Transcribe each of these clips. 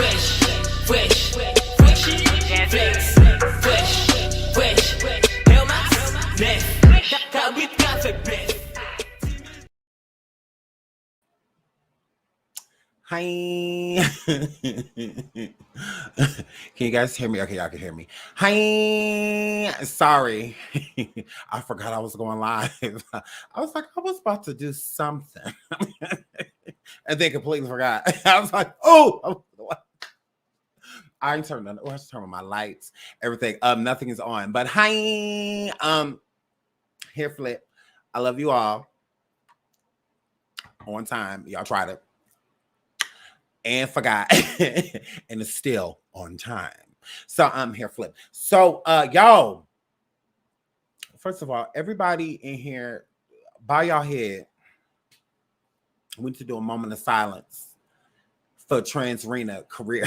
Hi. Can you guys hear me? Okay, y'all can hear me. Hi. Sorry. I forgot I was going live. I was like, I was about to do something. And then completely forgot. I was like, oh, I ain't turned on. Oh, I should turn on my lights, everything. Nothing is on. But hi. Here, Flip. I love you all. On time. Y'all tried it. And forgot. And it's still on time. So I'm here, Flip. So y'all, first of all, everybody in here, bow y'all head. We need to do a moment of silence for Trans Rena career.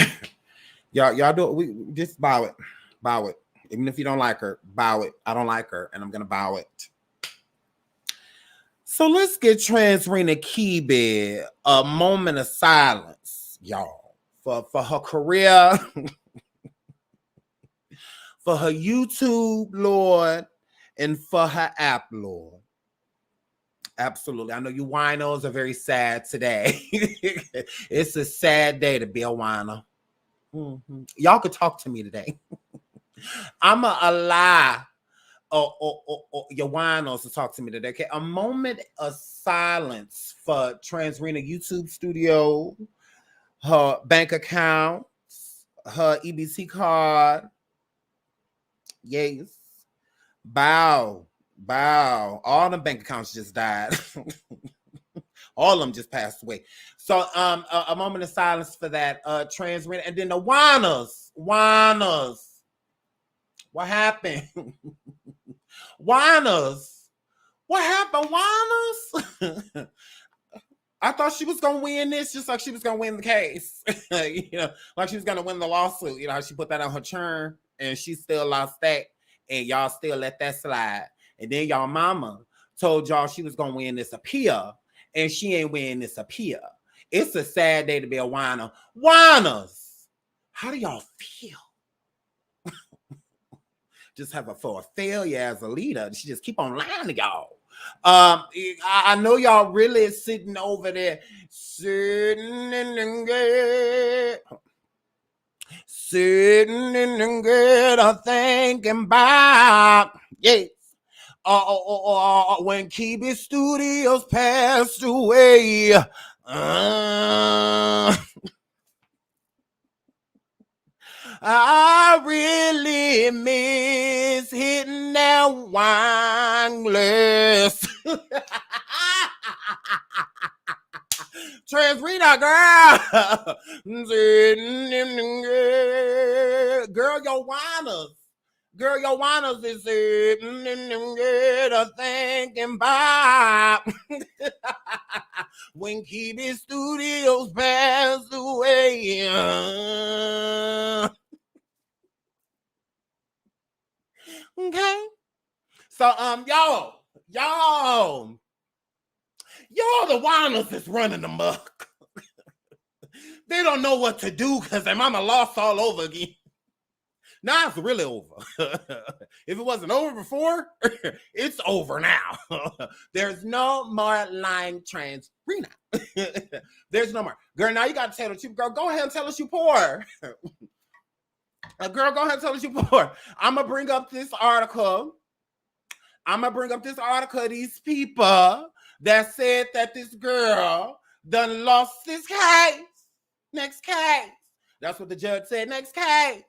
y'all do it. We just bow it. Bow it. Even if you don't like her, bow it. I don't like her, and I'm gonna bow it. So let's get Trans Rena Kebe a moment of silence, y'all, for her career, for her YouTube, Lord, and for her app, Lord. Absolutely. I know you winos are very sad today. It's a sad day to be a wino. Mm-hmm. Y'all could talk to me today. I'm a lie. Your winos to talk to me today. Okay, a moment of silence for Trans Rena YouTube studio, her bank accounts, her EBT card. Yes. Bow. All the bank accounts just died. All of them just passed away. So a moment of silence for that. Trans Rena, and then the whiners. What happened? Whiners. What happened, whiners? I thought she was gonna win this, just like she was gonna win the case. Like she was gonna win the lawsuit. You know how she put that on her churn, and she still lost that, and y'all still let that slide. And then y'all mama told y'all she was gonna win this appeal, and she ain't winning this appeal. It's a sad day to be a whiner. Whiners, how do y'all feel? Just have a for a failure as a leader. She just keep on lying to y'all. I know y'all really sitting over there, sitting in the good, thinking about, yes. When Kebe Studios passed away. I really miss hitting that wine glass. Trans Rena, girl. Girl, your whiners. Girl, your whiners is sitting thinking about when Kebe Studios passed away. Okay. So y'all the whiners is running amok. They don't know what to do because their mama lost all over again. Now it's really over. If it wasn't over before, it's over now. There's no more lying Trans Rena. There's no more. Girl, now you got to tell the truth. Girl, go ahead and tell us you poor. Girl, go ahead and tell us you poor. I'm going to bring up this article. These people that said that this girl done lost this case. Next case. That's what the judge said. Next case.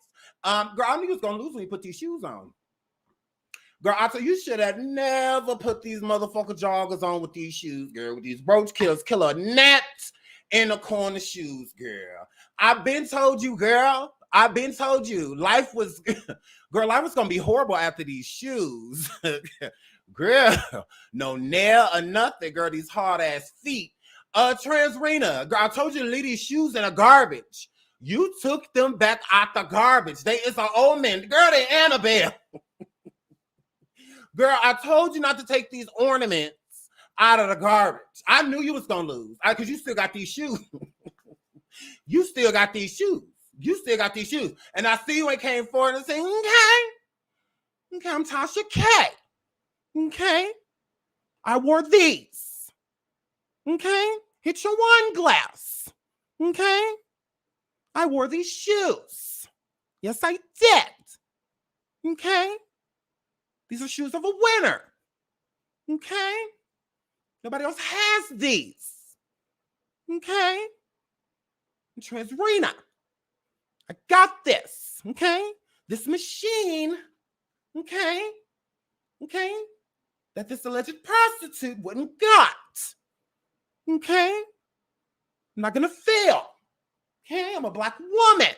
Girl, I knew you was gonna lose when you put these shoes on. Girl, I tell you should have never put these motherfucker joggers on with these shoes, girl. With these Roach Killer Nets in the corner shoes, girl. I've been told you, girl. Life was gonna be horrible after these shoes. Girl, no nail or nothing, girl. These hard ass feet. Trans Rena, girl, I told you to leave these shoes in the garbage. You took them back out the garbage. It's an old man. Girl, they Annabelle. Girl, I told you not to take these ornaments out of the garbage. I knew you was going to lose because you still got these shoes. You still got these shoes. You still got these shoes. And I see you and came forward and saying, okay, I'm Tasha K. Okay. I wore these. Okay. Hit your wine glass. Okay. I wore these shoes. Yes, I did. Okay. These are shoes of a winner. Okay. Nobody else has these. Okay. Transrena. I got this. Okay. This machine. Okay. Okay. That this alleged prostitute wouldn't got. Okay. I'm not gonna fail. Okay. I'm a Black woman.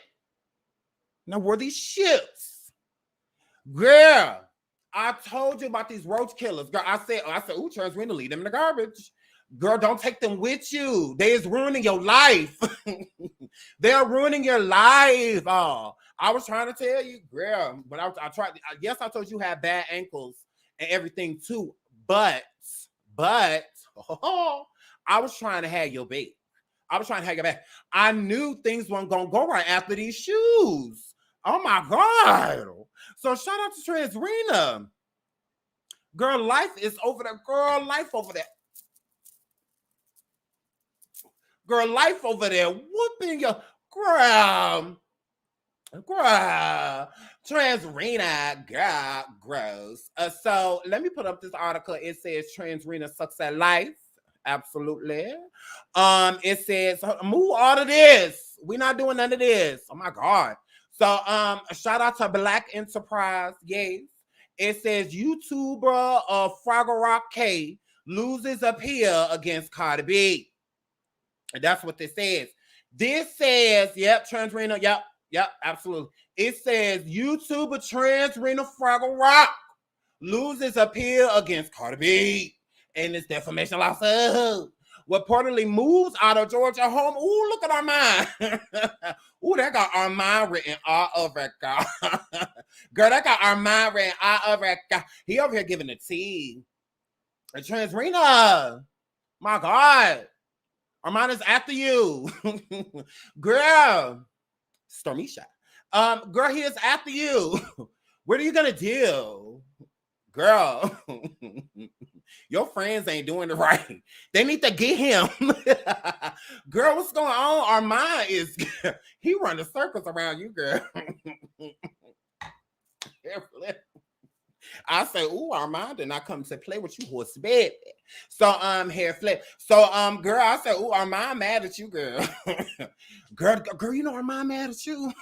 And I wore these shoes. Girl, I told you about these roach killers. Girl, I said, ooh, Transrena, leave them in the garbage. Girl, don't take them with you. They is ruining your life. They're ruining your life. Oh, I was trying to tell you, girl, but I tried. Yes, I told you had bad ankles and everything too. But, I was trying to have your baby. I was trying to have your back. I knew things weren't going to go right after these shoes. Oh my God. So shout out to Transrena. Girl, life is over there. Girl, life over there. Girl, life over there. Whooping your girl. Transrena, girl, gross. So let me put up this article. It says Transrena sucks at life. Absolutely. It says move all of this. We're not doing none of this. Oh my God. So shout out to Black Enterprise. Yes. It says YouTuber Fraggle Rock K loses appeal against Cardi B. And that's what this says. This says, yep, Transrena, yep, absolutely. It says YouTuber Transrena Fraggle Rock loses appeal against Cardi B in this defamation lawsuit. Reportedly moves out of Georgia home. Ooh, look at Armand. Ooh, that got Armand written all over it, girl. Girl, that got Armand written all over it, girl. He over here giving the tea. And Transrena, my God. Armand is after you. Girl. Stormisha. Girl, he is after you. What are you gonna do? Girl. Your friends ain't doing it right. They need to get him. Girl, what's going on? Armand is, he running circles around you, girl. I say, ooh, Armand did not come to play with you, horse baby. So, hair flip. So, girl, I say, ooh, Armand mad at you, girl. girl, you know Armand mad at you.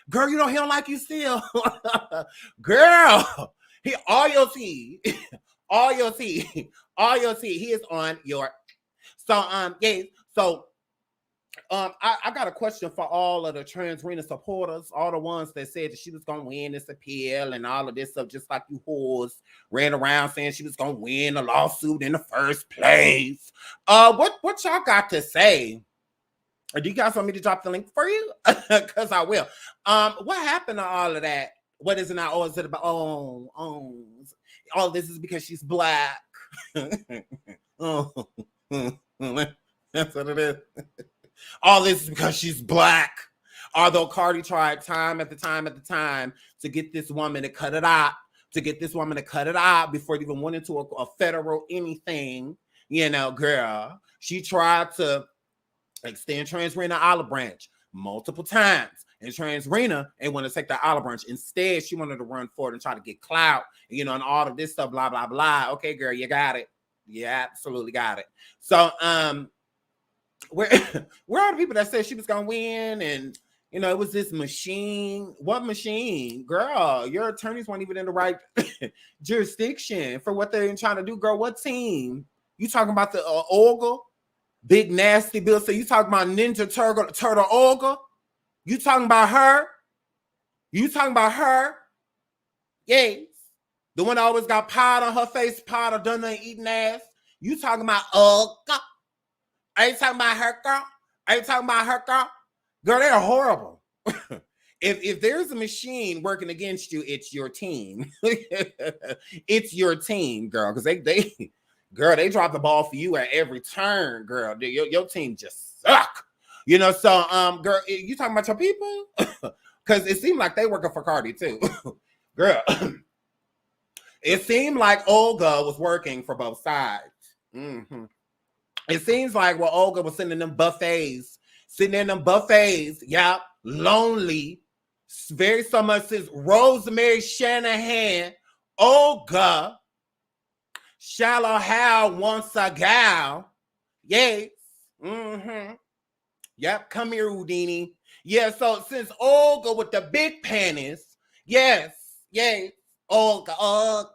Girl, you know he don't like you still. Girl, he all your tea. All your tea. All your tea. He is on your. So, yeah. So, I got a question for all of the Transrena supporters, all the ones that said that she was gonna win this appeal and all of this stuff, just like you whores ran around saying she was gonna win a lawsuit in the first place. What y'all got to say? Do you guys want me to drop the link for you? Because I will. What happened to all of that? What is it now? Oh, is it about all this is because she's Black? Oh, that's what it is. All this is because she's Black. Although Cardi tried time after time to get this woman to cut it out, before it even went into a federal anything, you know, girl. She tried to extend Transrena olive branch multiple times. And Transrena ain't want to take the olive branch. Instead, she wanted to run forward and try to get clout, you know, and all of this stuff, blah, blah, blah. Okay, girl, you got it. You absolutely got it. So, where are the people that said she was gonna win? And you know, it was this machine. What machine? Girl, your attorneys weren't even in the right jurisdiction for what they're trying to do. Girl, what team? You talking about the Olga? Big nasty Bill? So you talking about Ninja Turtle Olga? You talking about her? Yes. The one that always got powder on her face, powder done nothing eating ass. You talking about Olga? Are you talking about her, girl? Girl, they're horrible. If there's a machine working against you, it's your team. It's your team, girl. Because they drop the ball for you at every turn, girl. Your team just suck. So girl, you talking about your people? Because it seemed like they working for Cardi too. Girl, it seemed like Olga was working for both sides. Mm-hmm. It seems like Olga was sitting in them buffets, yeah, lonely, very so much since Rosemary Shanahan, Olga, Shallow Hal wants a gal. Yes. Mm-hmm. Yep, come here, Houdini. Yeah, so since Olga with the big panties, yes, Olga.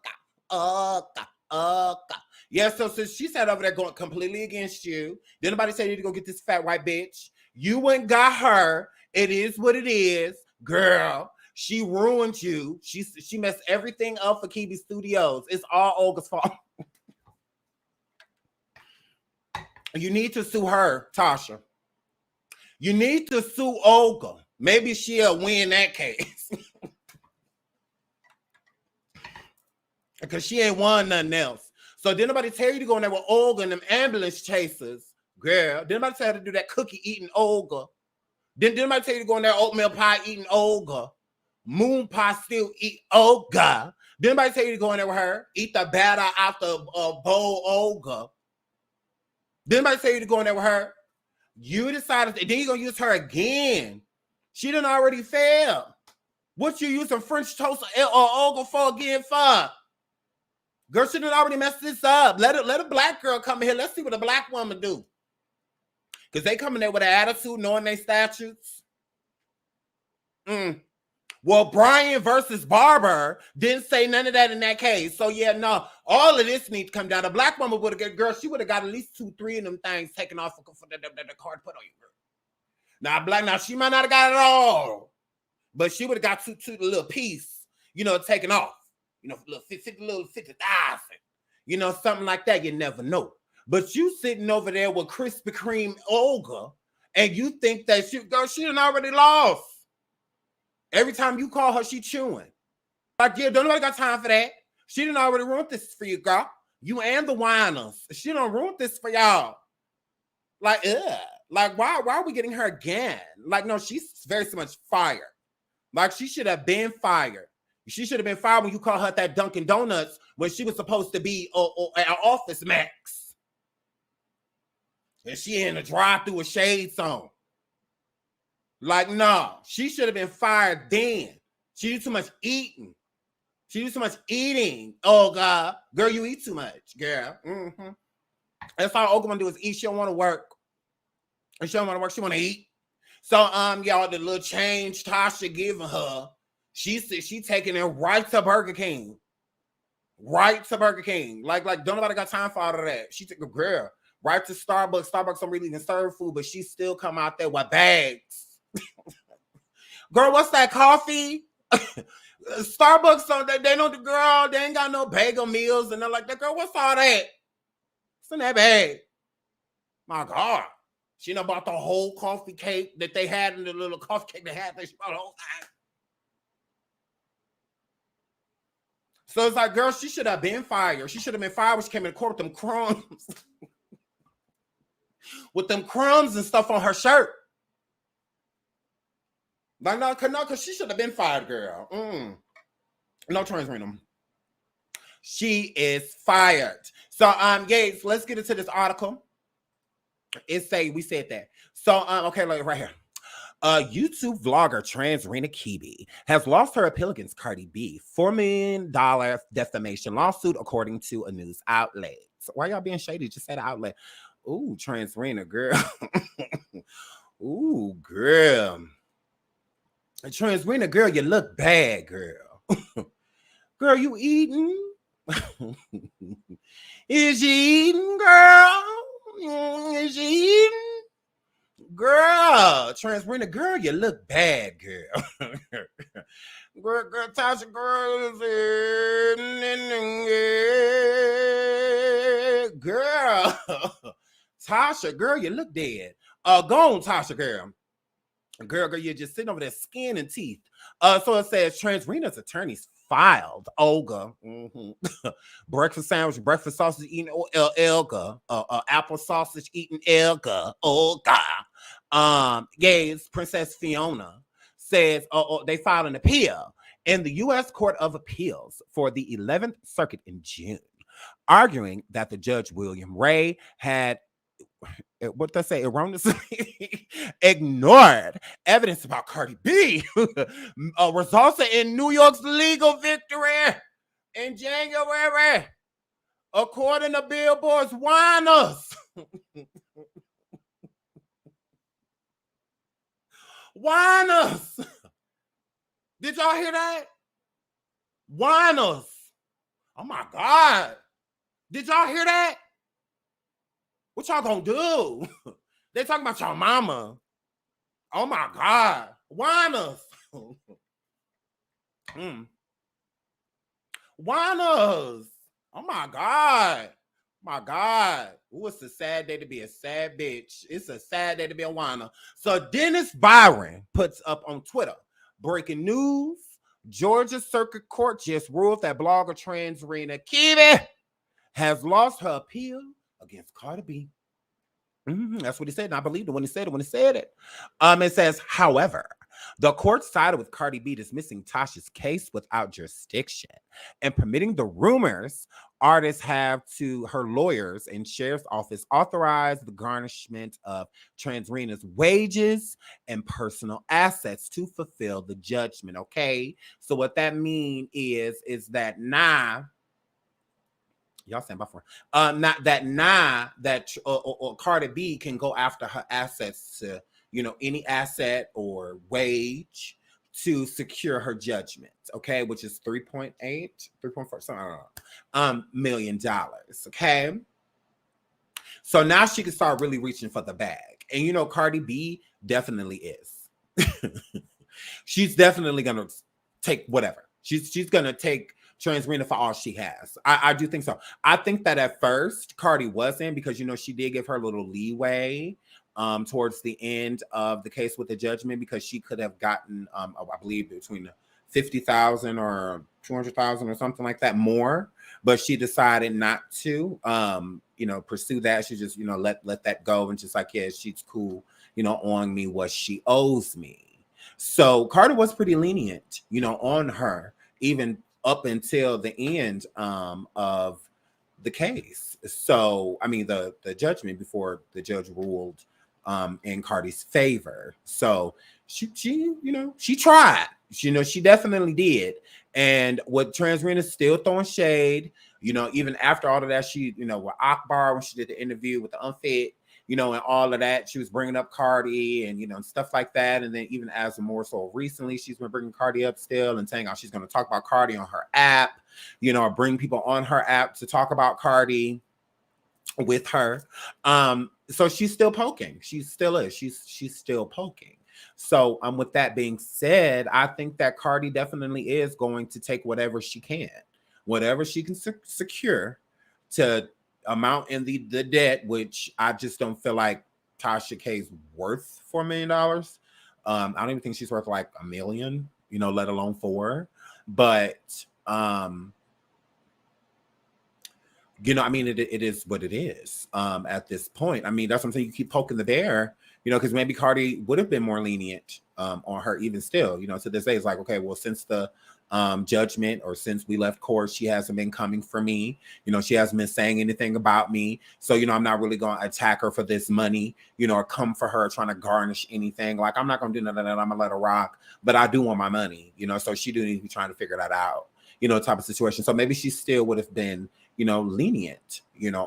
Yeah, so since she sat over there going completely against you, did nobody say you need to go get this fat white bitch? You went and got her. It is what it is. Girl, she ruined you. She messed everything up for Kiwi Studios. It's all Olga's fault. You need to sue her, Tasha. You need to sue Olga. Maybe she'll win that case. Because she ain't won nothing else. So did nobody tell you to go in there with Olga and them ambulance chasers? Girl, did nobody tell you to do that cookie eating Olga? Did nobody tell you to go in there oatmeal pie eating Olga? Moon pie still eat Olga? Did nobody tell you to go in there with her? Eat the batter out the bowl Olga? Did nobody tell you to go in there with her? You decided, then you're going to use her again. She done already failed. What you using French toast or Olga for again for? Girl, she done already messed this up. Let a black girl come in here. Let's see what a black woman do. Because they come in there with an attitude, knowing their statutes. Well, Brian versus Barber didn't say none of that in that case. So, yeah, no. All of this needs to come down. A black woman would have got, girl, she would have got at least 2-3 of them things taken off for the card put on you, girl. Now, she might not have got it all. But she would have got two little piece, taken off. Little 50,000. Something like that. You never know. But you sitting over there with Krispy Kreme Olga, and you think that she done already lost. Every time you call her, she chewing. Like, yeah, don't nobody got time for that. She done already ruined this for you, girl. You and the whiners. She done ruined this for y'all. Like, ugh. Like, why are we getting her again? Like, no, she's very so much fired. Like, she should have been fired. She should have been fired when you called her at that Dunkin' Donuts when she was supposed to be at Office Max. And she in a drive-through with shades on. Like, no, she should have been fired then. She did too much eating. Oh, God. Girl, you eat too much, girl. Mm-hmm. That's all Olga want to do is eat. She don't want to work. And she don't want to work. She want to eat. So, y'all, the little change Tasha giving her, she said she taking it right to Burger King. Right to Burger King. Like, don't nobody got time for all of that. She took a girl right to Starbucks. Starbucks don't really even serve food, but she still come out there with bags. Girl, what's that coffee? Starbucks, they know the girl. They ain't got no bagel meals. And they're like, that girl, what's all that? What's in that bag? My God. She done bought the whole coffee cake that they had in the little coffee cake they had. She bought the whole thing. So it's like, girl, she should have been fired. She should have been fired when she came in court with them crumbs. With them crumbs and stuff on her shirt. Like, no, because she should have been fired, girl. No transrandom. She is fired. So, Gates, let's get into this article. We said that. So, okay, like right here. YouTube vlogger trans Rena Kibi has lost her appeal against Cardi B, $4 million defamation lawsuit, according to a news outlet. So why y'all being shady? Just said outlet. Ooh, trans Rena, girl. Ooh, girl. Trans Rena, girl, you look bad, girl. Girl, you eating? Is she eating, girl? Is she eating? Girl, trans Rena, girl, you look bad, girl. Girl, Tasha, girl, girl. Tasha, girl, you look dead. Go on, Tasha, girl. Girl, you're just sitting over there, skin and teeth. So it says trans Rena's attorneys filed Olga, breakfast sandwich, breakfast sausage eating Elga, apple sausage eating Elga, Olga, Gays, Princess Fiona, says they filed an appeal in the U.S. Court of Appeals for the 11th Circuit in June, arguing that the Judge William Ray had, what did I say, erroneously ignored evidence about Cardi B, resulting in New York's legal victory in January, according to Billboard's whiners. Whiners. Did y'all hear that? Whiners. Oh my God. Did y'all hear that? What y'all gonna do? They talking about y'all mama. Oh my God. Whiners. Whiners. Oh my God. My God. Ooh, it's a sad day to be a sad bitch. It's a sad day to be a whiner. So Dennis Byron puts up on Twitter, breaking news. Georgia Circuit Court just ruled that blogger Transrena Kiwi has lost her appeal against Cardi B. That's what he said, and I believed it when he said it. It says, however, the court sided with Cardi B dismissing Tasha's case without jurisdiction and permitting the rumors artists have to her lawyers and sheriff's office authorize the garnishment of Transrena's wages and personal assets to fulfill the judgment. Okay, so what that means is that now. Y'all stand by for not that Cardi B can go after her assets to, any asset or wage to secure her judgment, okay, which is 3.4 something, I don't know, $million. Okay. So now she can start really reaching for the bag. And Cardi B definitely is. She's definitely gonna take whatever. She's gonna take Transrena for all she has. I do think so. I think that at first Cardi wasn't, because she did give her a little leeway towards the end of the case with the judgment, because she could have gotten I believe between 50,000 or 200,000 or something like that more, but she decided not to pursue that. She just let that go and just like, yeah, she's cool on me what she owes me. So Cardi was pretty lenient on her, even up until the end of the case. So, I mean, the judgment before the judge ruled in Cardi's favor. So she tried. She definitely did. And what Transrena is still throwing shade, even after all of that, she, with Akbar, when she did the interview with the Unfit, and all of that, she was bringing up Cardi and, and stuff like that. And then even as more so recently, she's been bringing Cardi up still and saying, she's going to talk about Cardi on her app, or bring people on her app to talk about Cardi with her. So she's still poking. She still is. She's still poking. So with that being said, I think that Cardi definitely is going to take whatever she can secure to amount in the debt, which I just don't feel like Tasha K's worth $4 million. I don't even think she's worth like $1 million, let alone $4. But I mean, it is what it is at this point. I mean, that's what I'm saying. You keep poking the bear, because maybe Cardi would have been more lenient on her even still, to this day. It's like, okay, well, since the judgment or since we left court, she hasn't been coming for me. She hasn't been saying anything about me. So, I'm not really going to attack her for this money, or come for her trying to garnish anything. Like, I'm not going to do none of that. I'm going to let her rock. But I do want my money, so she do need to be trying to figure that out, type of situation. So maybe she still would have been, lenient,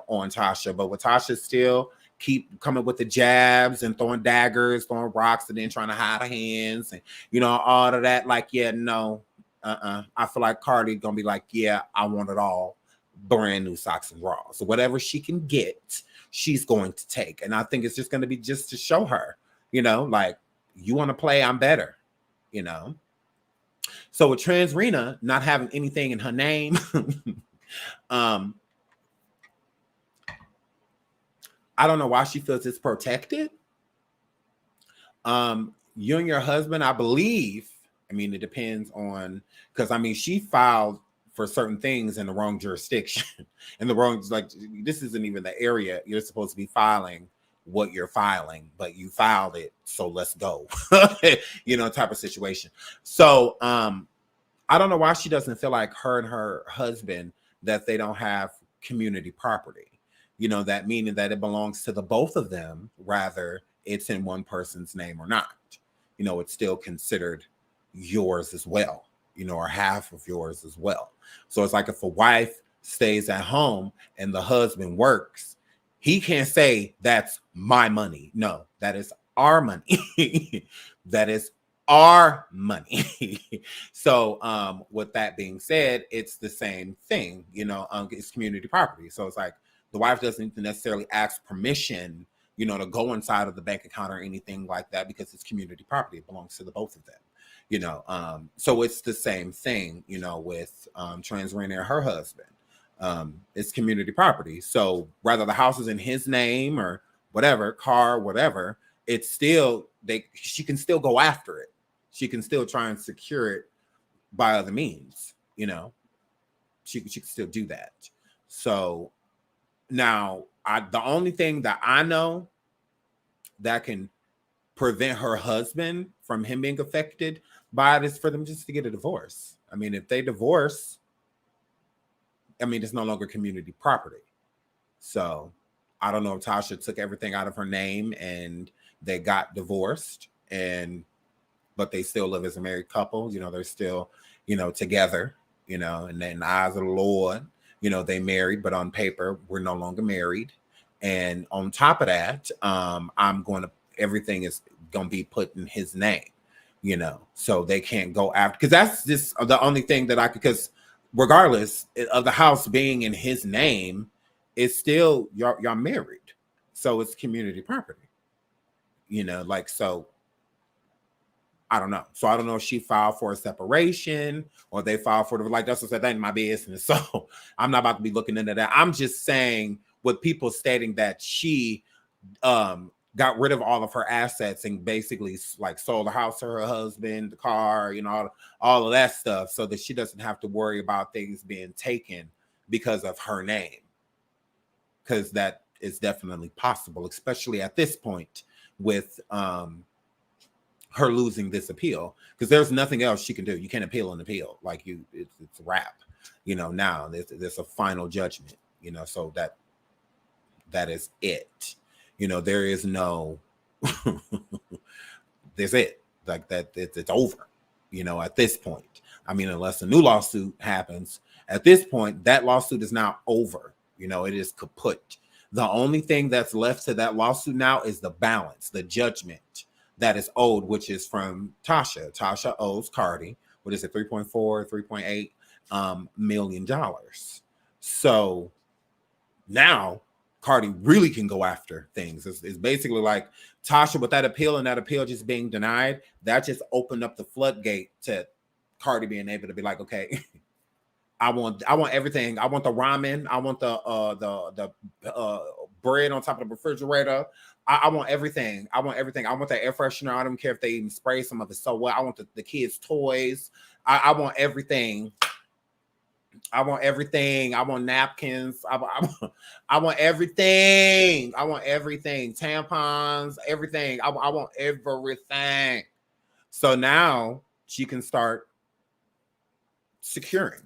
on Tasha. But with Tasha still keep coming with the jabs and throwing daggers, throwing rocks, and then trying to hide her hands and, all of that. Like, yeah, no. I feel like Cardi gonna be like, yeah, I want it all, brand new socks and bras. So whatever she can get, she's going to take. And I think it's just going to be just to show her, like, you want to play, I'm better, So with Transrena not having anything in her name, I don't know why she feels it's protected. You and your husband, I believe, I mean, it depends on, because I mean, she filed for certain things in the wrong jurisdiction, in the wrong, like, this isn't even the area you're supposed to be filing what you're filing, but you filed it, so let's go. Type of situation. So I don't know why she doesn't feel like her and her husband, that they don't have community property. That meaning that it belongs to the both of them, rather it's in one person's name or not. It's still considered yours as well, or half of yours as well. So it's like if a wife stays at home and the husband works, he can't say that's my money. No, that is our money. That is our money. So with that being said, it's the same thing. It's community property. So it's like the wife doesn't necessarily ask permission, to go inside of the bank account or anything like that, because it's community property. It belongs to the both of them. So it's the same thing, with Transrena and her husband. It's community property. So whether the house is in his name or whatever, car, whatever, it's still, she can still go after it. She can still try and secure it by other means. She can still do that. So now, the only thing that I know that can prevent her husband from him being affected by it is for them just to get a divorce. I mean, if they divorce, it's no longer community property. So I don't know if Tasha took everything out of her name and they got divorced, but they still live as a married couple. They're still, together, and then in the eyes of the Lord, they married, but on paper, we're no longer married. And on top of that, everything is going to be put in his name, so they can't go after, because that's just the only thing that because regardless of the house being in his name, it's still, y'all married. So it's community property, so I don't know. So I don't know if she filed for a separation or they filed for that's what I said, that ain't my business. So I'm not about to be looking into that. I'm just saying, with people stating that she got rid of all of her assets and basically sold the house to her husband, the car, all of that stuff, so that she doesn't have to worry about things being taken because of her name. Because that is definitely possible, especially at this point with her losing this appeal, because there's nothing else she can do. You can't appeal an appeal. It's a wrap. Now there's a final judgment. So that is it. There is no. There's it. Like that. It's over. At this point. Unless a new lawsuit happens, at this point, that lawsuit is now over. It is kaput. The only thing that's left to that lawsuit now is the balance, the judgment that is owed, which is from Tasha. Tasha owes Cardi, what is it, $3.8 million. So now Cardi really can go after things. It's basically like Tasha with that appeal, and that appeal just being denied, that just opened up the floodgate to Cardi being able to be like, okay, I want everything. I want the ramen. I want the bread on top of the refrigerator. I want everything. I want everything. I want the air freshener. I don't care if they even spray some of it. So what? I want the kids' toys. I want everything. I want everything. I want napkins. I want everything. I want everything. Tampons, everything. I want everything. So now she can start securing,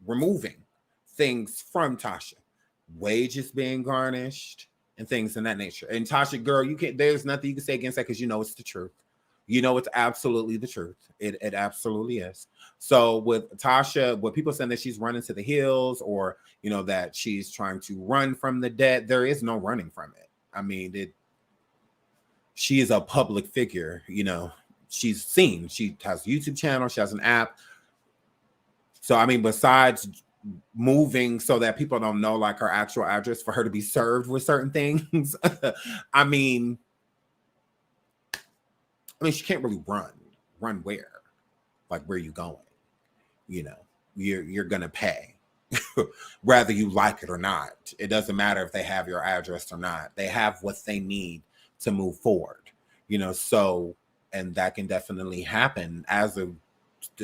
removing things from Tasha, wages being garnished and things in that nature. And Tasha, girl, there's nothing you can say against that, because it's the truth. It's absolutely the truth. It absolutely is. So with Tasha, with people saying that she's running to the hills, or that she's trying to run from the debt, there is no running from it. She is a public figure. She's seen. She has a YouTube channel. She has an app. So besides moving so that people don't know her actual address for her to be served with certain things, she can't really run where, where you going? You're gonna pay whether you like it or not. It doesn't matter if they have your address or not. They have what they need to move forward. So, and that can definitely happen as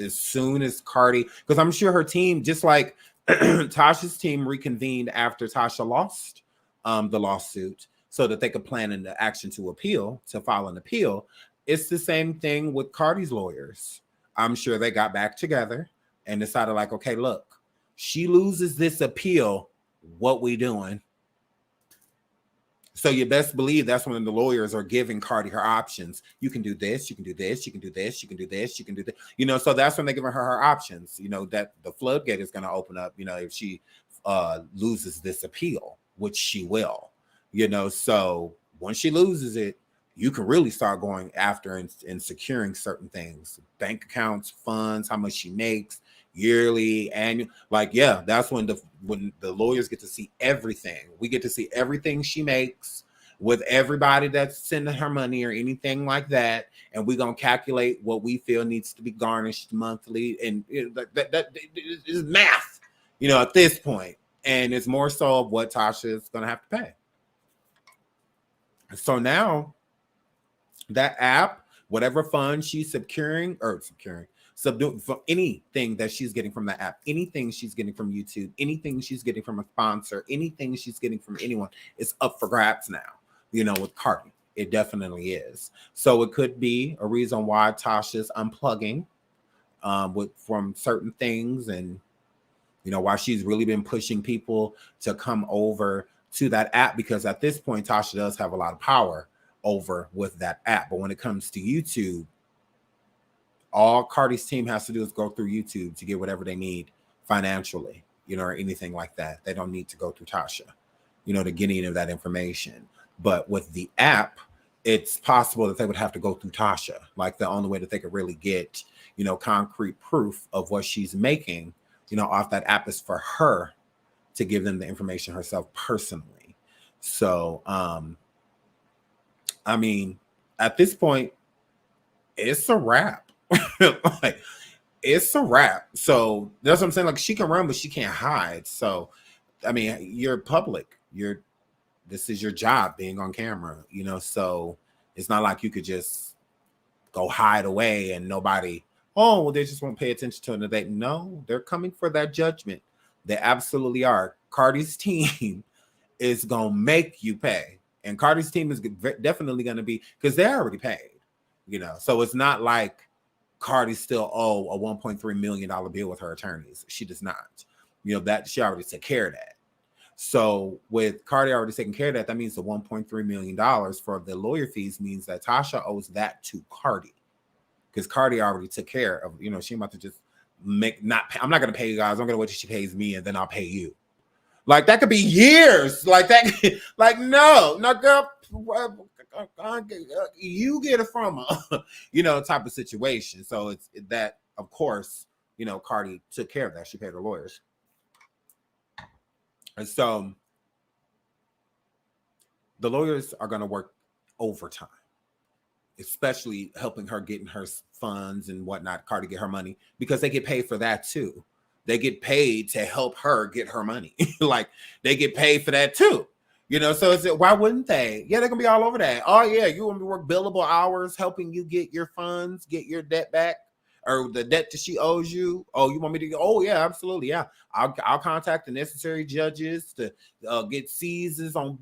soon as Cardi, because I'm sure her team, just like Tasha's team reconvened after Tasha lost the lawsuit. so that they could plan an action to appeal, to file an appeal. It's the same thing with Cardi's lawyers. I'm sure they got back together and decided like, okay, look, she loses this appeal. What we doing? So you best believe that's when the lawyers are giving Cardi her options. You can do this, you can do this, you can do this, you can do this, you can do this. So that's when they're giving her options. That the floodgate is going to open up, if she loses this appeal, which she will. So once she loses it, you can really start going after and securing certain things, bank accounts, funds, how much she makes, yearly, annual. That's when the lawyers get to see everything. We get to see everything she makes with everybody that's sending her money or anything like that, and we're gonna calculate what we feel needs to be garnished monthly, and that is math, at this point. And it's more so of what Tasha is gonna have to pay. So now that app, whatever fund she's subduing from anything that she's getting from the app, anything she's getting from YouTube, anything she's getting from a sponsor, anything she's getting from anyone, is up for grabs now. With Cardi, it definitely is. So it could be a reason why Tasha's unplugging from certain things, and why she's really been pushing people to come over to that app, because at this point Tasha does have a lot of power over with that app. But when it comes to YouTube, all Cardi's team has to do is go through YouTube to get whatever they need financially, or anything like that. They don't need to go through Tasha, to get any of that information. But with the app, it's possible that they would have to go through Tasha. Like, the only way that they could really get, concrete proof of what she's making, off that app, is for her to give them the information herself personally. So, I mean, at this point, it's a wrap. It's a wrap. So that's what I'm saying. Like, she can run, but she can't hide. So, I mean, you're public. This is your job, being on camera, so it's not like you could just go hide away and nobody, they just won't pay attention to it. No, they're coming for that judgment. They absolutely are. Cardi's team is going to make you pay. And Cardi's team is definitely going to be, because they're already paid, so it's not like Cardi still owe a $1.3 million bill with her attorneys. She does not. That she already took care of that. So with Cardi already taking care of that, that means the $1.3 million for the lawyer fees means that Tasha owes that to Cardi, because Cardi already took care of, she about to just I'm not going to pay you guys. I'm going to wait till she pays me and then I'll pay you. Like, that could be years. Like that. Like, no, girl, you get it from her, type of situation. So it's that, of course, Cardi took care of that. She paid her lawyers. And so the lawyers are going to work overtime, especially helping her getting her funds and whatnot, Cardi get her money, because they get paid for that too. They get paid to help her get her money. Like, they get paid for that too. So why wouldn't they? Yeah, they're going to be all over that. Oh, yeah, you want to work billable hours helping you get your funds, get your debt back, or the debt that she owes you. Oh, you want me to go? Oh, yeah, absolutely. Yeah, I'll contact the necessary judges to get seizures on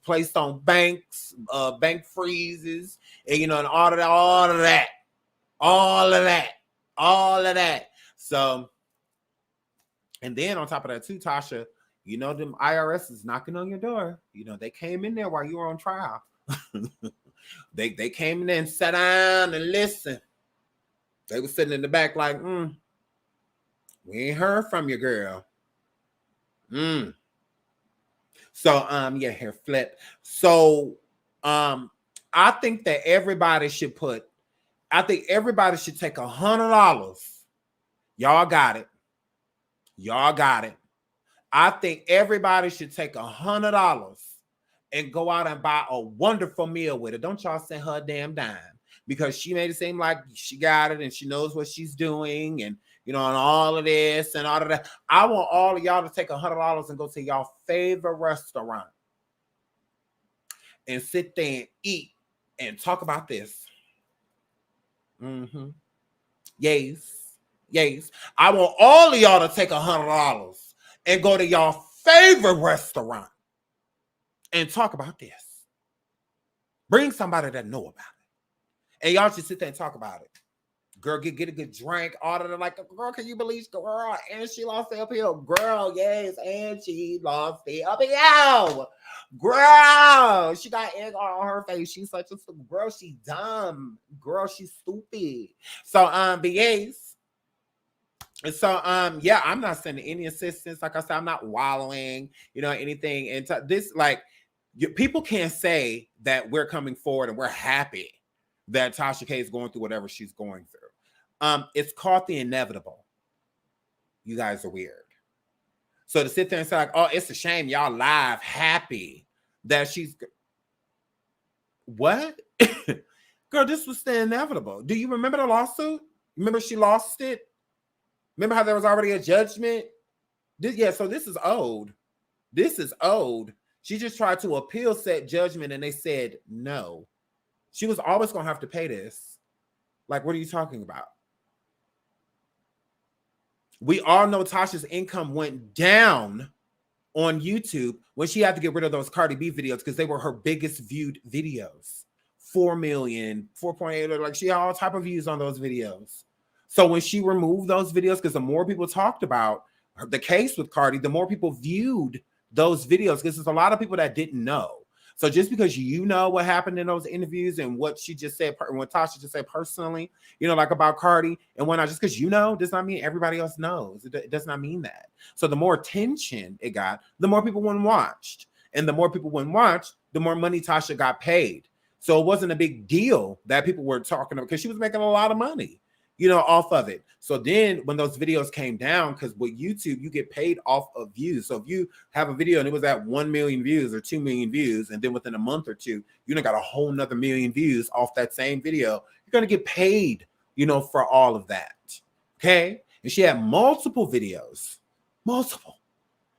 placed on banks, bank freezes, and, and all of that. So, and then on top of that too, Tasha, them IRS is knocking on your door. They came in there while you were on trial. they came in there and sat down and listened. They were sitting in the back like, we ain't heard from you, girl. So, yeah, hair flip. So, I think that everybody should take $100. Y'all got it. I think everybody should take $100 and go out and buy a wonderful meal with it. Don't y'all send her a damn dime, because she made it seem like she got it and she knows what she's doing, and and all of this and all of that. I want all of y'all to take $100 and go to y'all favorite restaurant and sit there and eat and talk about this. Yes. I want all of y'all to take $100 and go to y'all favorite restaurant and talk about this. Bring somebody that know about it. And y'all just sit there and talk about it. Girl, get a good drink, order it like, girl, can you believe, girl? And she lost the appeal. Girl, yes, and she lost the appeal. Girl, she got egg on her face. She's such a girl, she dumb. Girl, she's stupid. So, but yes. So, yeah, I'm not sending any assistance. Like I said, I'm not wallowing, anything. And this, like, people can't say that we're coming forward and we're happy that Tasha K is going through whatever she's going through. It's called the inevitable. You guys are weird. So to sit there and say like, oh, it's a shame y'all live happy that she's what? Girl, this was the inevitable. Do you remember the lawsuit? Remember she lost it? Remember how there was already a judgment? So this is old. This is old. She just tried to appeal said judgment and they said no. She was always going to have to pay this. Like, what are you talking about? We all know Tasha's income went down on YouTube when she had to get rid of those Cardi B videos because they were her biggest viewed videos. 4 million, 4.8, like she had all type of views on those videos. So when she removed those videos, because the more people talked about the case with Cardi, the more people viewed those videos because there's a lot of people that didn't know. So just because you know what happened in those interviews and what she just said, what Tasha just said personally, like about Cardi and whatnot, just because you know does not mean everybody else knows. It does not mean that. So the more attention it got, the more people went and watched. And the more people went and watched, the more money Tasha got paid. So it wasn't a big deal that people were talking about because she was making a lot of money, off of it. So then when those videos came down, because with YouTube, you get paid off of views. So if you have a video and it was at 1 million views or 2 million views, and then within a month or two, got a whole nother million views off that same video, you're going to get paid, for all of that. Okay. And she had multiple videos,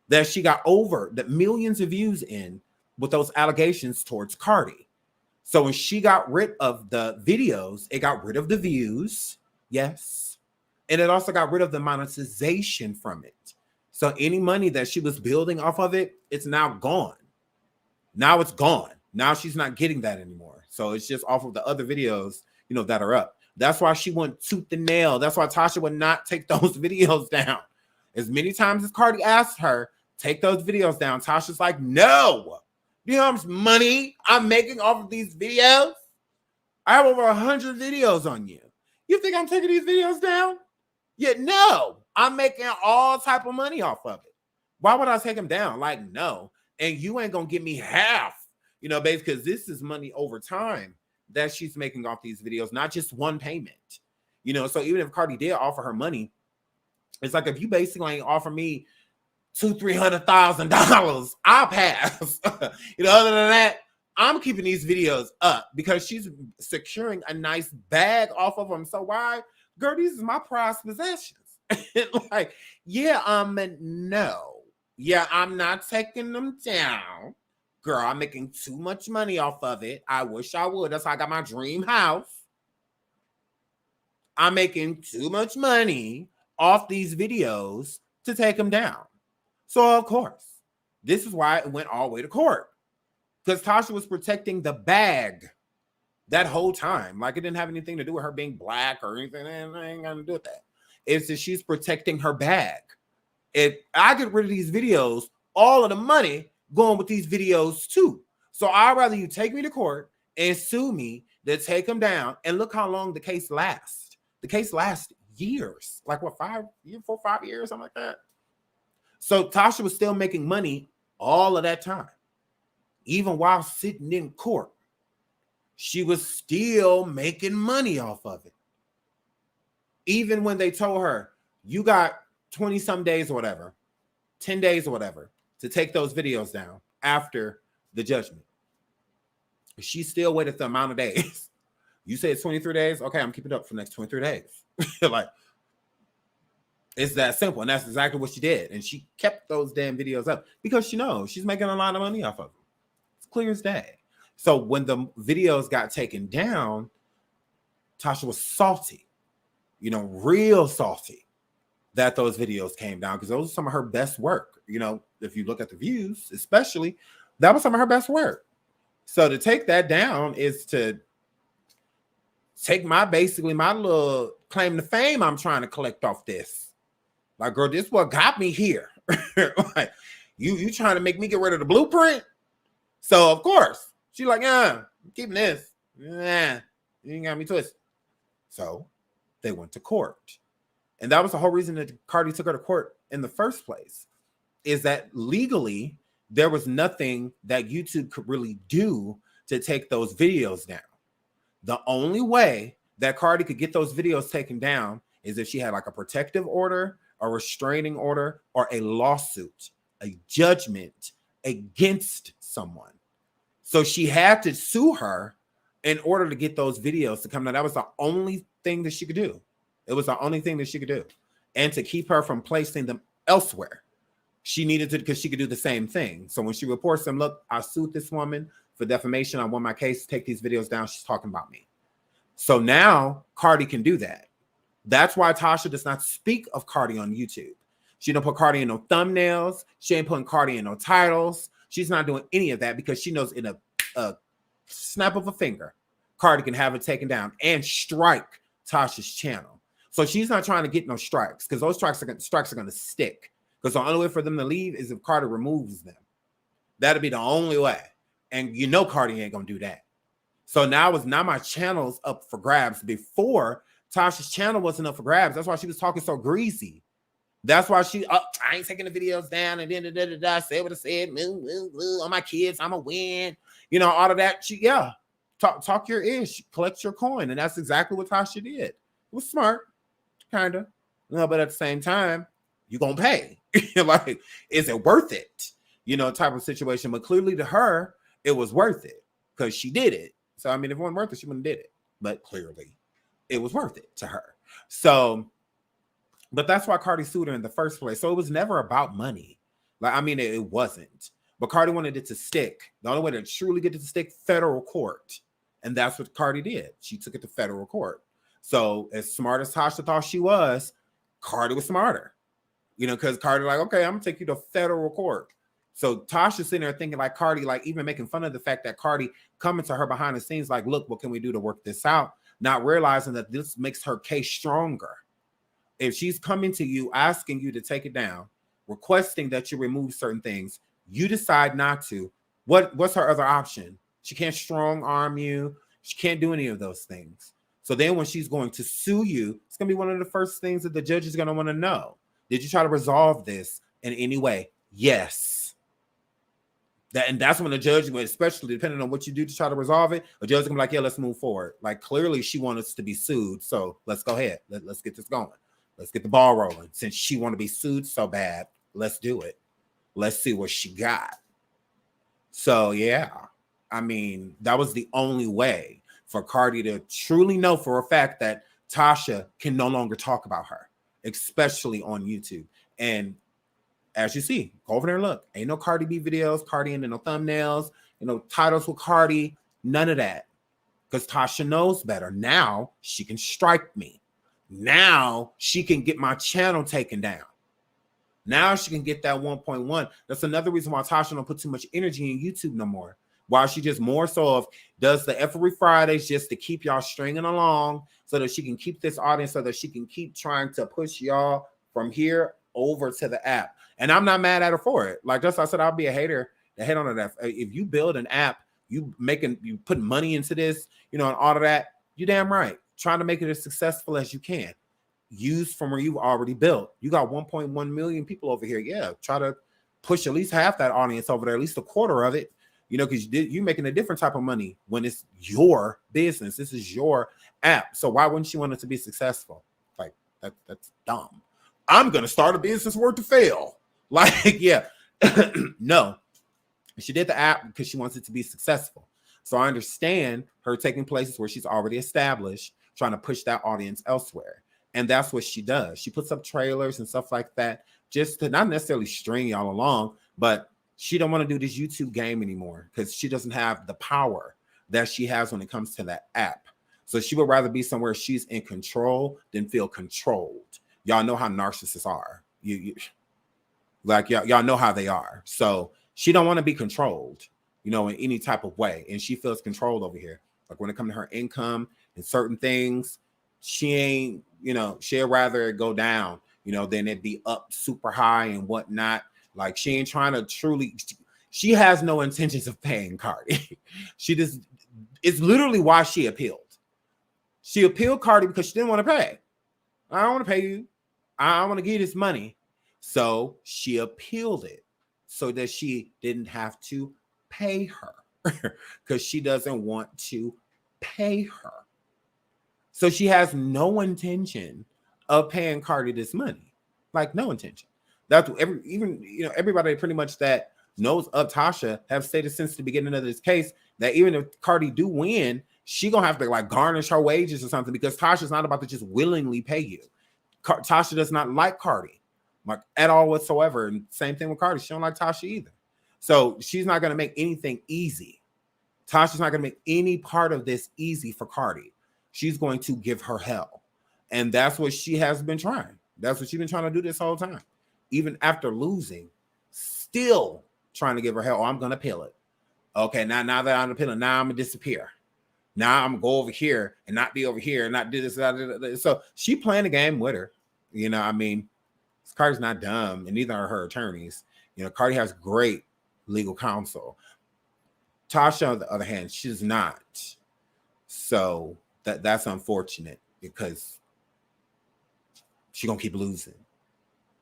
that she got over the millions of views in with those allegations towards Cardi. So when she got rid of the videos, it got rid of the views. Yes. And it also got rid of the monetization from it. So any money that she was building off of it, it's now gone. Now it's gone. Now she's not getting that anymore. So it's just off of the other videos, that are up. That's why she went tooth and nail. That's why Tasha would not take those videos down. As many times as Cardi asked her, take those videos down, Tasha's like, no. You know how much money I'm making off of these videos? I have over 100 videos on you. You think I'm taking these videos down? Yeah, no. I'm making all type of money off of it. Why would I take them down? Like, no. And you ain't going to give me half, basically, because this is money over time that she's making off these videos, not just one payment. So even if Cardi did offer her money, it's like if you basically ain't offer me $200,000-$300,000, I'll pass. Other than that, I'm keeping these videos up because she's securing a nice bag off of them. So why, girl, these is my prized possessions. Like, yeah, no. Yeah, I'm not taking them down. Girl, I'm making too much money off of it. I wish I would. That's how I got my dream house. I'm making too much money off these videos to take them down. So, of course, this is why it went all the way to court. Because Tasha was protecting the bag that whole time. Like, it didn't have anything to do with her being black or anything. I ain't got to do with that. It's that she's protecting her bag. If I get rid of these videos, all of the money going with these videos too. So I'd rather you take me to court and sue me than take them down. And look how long the case lasts. The case lasts years. Like, what, 5 years, something like that? So Tasha was still making money all of that time. Even while sitting in court, she was still making money off of it. Even when they told her, you got 20 some days or whatever, 10 days or whatever, to take those videos down after the judgment. She still waited the amount of days. You say it's 23 days? Okay, I'm keeping it up for the next 23 days. Like, it's that simple. And that's exactly what she did. And she kept those damn videos up because she knows she's making a lot of money off of them. It's clear as day. So when the videos got taken down, Tasha was salty, real salty that those videos came down because those are some of her best work. If you look at the views, especially, that was some of her best work. So to take that down is to take my little claim to fame I'm trying to collect off this. Like, girl, this what got me here. Like, you trying to make me get rid of the blueprint? So of course she's like, yeah, I'm keeping this. Nah, you ain't got me twisted. So they went to court. And that was the whole reason that Cardi took her to court in the first place, is that legally there was nothing that YouTube could really do to take those videos down. The only way that Cardi could get those videos taken down is if she had like a protective order, a restraining order, or a lawsuit, a judgment against someone. So she had to sue her in order to get those videos to come down. That was the only thing that she could do. It was the only thing that she could do. And to keep her from placing them elsewhere, she needed to, because she could do the same thing. So when she reports them, look, I sued this woman for defamation. I won my case. Take these videos down. She's talking about me. So now Cardi can do that. That's why Tasha does not speak of Cardi on YouTube. She don't put Cardi in no thumbnails. She ain't putting Cardi in no titles. She's not doing any of that because she knows in a snap of a finger, Cardi can have it taken down and strike Tasha's channel. So she's not trying to get no strikes, because those strikes are going to stick. Because the only way for them to leave is if Cardi removes them. That'll be the only way. And you know Cardi ain't going to do that. So now my channel's up for grabs. Before, Tasha's channel wasn't up for grabs. That's why she was talking so greasy. That's why I ain't taking the videos down and then say what I said. On my kids, I'm a win. You know, all of that. Talk your ish, collect your coin. And that's exactly what Tasha did. It was smart, kind of. But at the same time, you're going to pay. Like, is it worth it? Type of situation. But clearly to her, it was worth it because she did it. So, I mean, if it wasn't worth it, she wouldn't have did it. But clearly, it was worth it to her. So, but that's why Cardi sued her in the first place. So it was never about money. Like, I mean, it wasn't. But Cardi wanted it to stick. The only way to truly get it to stick, federal court. And that's what Cardi did. She took it to federal court. So as smart as Tasha thought she was, Cardi was smarter. Because Cardi like, okay, I'm going to take you to federal court. So Tasha's sitting there thinking like Cardi, like even making fun of the fact that Cardi coming to her behind the scenes like, look, what can we do to work this out? Not realizing that this makes her case stronger. If she's coming to you, asking you to take it down, requesting that you remove certain things, you decide not to, what's her other option? She can't strong arm you. She can't do any of those things. So then when she's going to sue you, it's going to be one of the first things that the judge is going to want to know. Did you try to resolve this in any way? Yes. And that's when the judge, especially depending on what you do to try to resolve it, a judge is going to be like, yeah, let's move forward. Like, clearly she wants us to be sued. So let's go ahead. Let's get this going. Let's get the ball rolling. Since she want to be sued so bad, let's do it. Let's see what she got. So, yeah. I mean, that was the only way for Cardi to truly know for a fact that Tasha can no longer talk about her, especially on YouTube. And as you see, go over there and look. Ain't no Cardi B videos, Cardi and no thumbnails, titles with Cardi, none of that. Because Tasha knows better. Now she can strike me. Now she can get my channel taken down. Now she can get that 1.1. That's another reason why Tasha don't put too much energy in YouTube no more. Why she just more so of does the every Fridays just to keep y'all stringing along so that she can keep this audience, so that she can keep trying to push y'all from here over to the app. And I'm not mad at her for it. Like just I said, I'll be a hater to hate on that. If you build an app, you put money into this, and all of that, you damn right. Trying to make it as successful as you can. Use from where you've already built. You got 1.1 million people over here. Yeah, try to push at least half that audience over there, at least a quarter of it, because you're making a different type of money when it's your business. This is your app. So why wouldn't you want it to be successful? Like, that's dumb. I'm going to start a business worth to fail. Like, yeah, no. She did the app because she wants it to be successful. So I understand her taking places where she's already established, trying to push that audience elsewhere. And that's what she does. She puts up trailers and stuff like that just to not necessarily string y'all along, but she don't want to do this YouTube game anymore because she doesn't have the power that she has when it comes to that app. So she would rather be somewhere she's in control than feel controlled. Y'all know how narcissists are. Y'all know how they are. So she don't want to be controlled. you know, in any type of way. And she feels controlled over here. Like when it comes to her income and certain things, she ain't, you know, she'd rather it go down, you know, than it be up super high and whatnot. Like she ain't trying to truly, she has no intentions of paying Cardi. She just, it's literally why she appealed. She appealed Cardi because she didn't want to pay. I don't want to pay you. I want to give you this money. So she appealed it so that she didn't have to pay her because she doesn't want to pay her. So she has no intention of paying Cardi this money. Like no intention. That's even, you know, everybody pretty much that knows of Tasha have stated since the beginning of this case that even if Cardi do win, she gonna have to like garnish her wages or something because Tasha's not about to just willingly pay you. Tasha does not like Cardi like at all whatsoever. And same thing with Cardi. She don't like Tasha either. So she's not gonna make anything easy. Tasha's not gonna make any part of this easy for Cardi. She's going to give her hell. And that's what she has been trying. That's what she's been trying to do this whole time. Even after losing, still trying to give her hell. Oh, I'm gonna appeal it. Okay, now that I'm appealing, now I'm gonna disappear. Now I'm gonna go over here and not be over here and not do this. So she playing the game with her. You know, I mean, Cardi's not dumb, and neither are her attorneys. You know, Cardi has great legal counsel. Tasha, on the other hand, she's not. So that's unfortunate because she's gonna keep losing.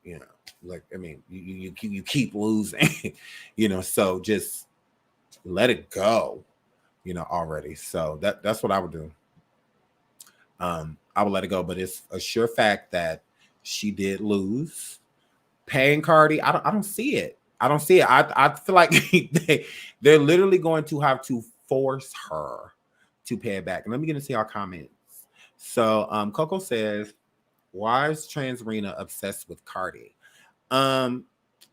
You know, like I mean, you keep losing. You know, so just let it go. You know, already. So that's what I would do. I would let it go, but it's a sure fact that she did lose. Paying Cardi, I don't see it. I don't see it. I feel like they're literally going to have to force her to pay it back. And let me get into our comments. So Coco says, why is Trans Rena obsessed with Cardi? I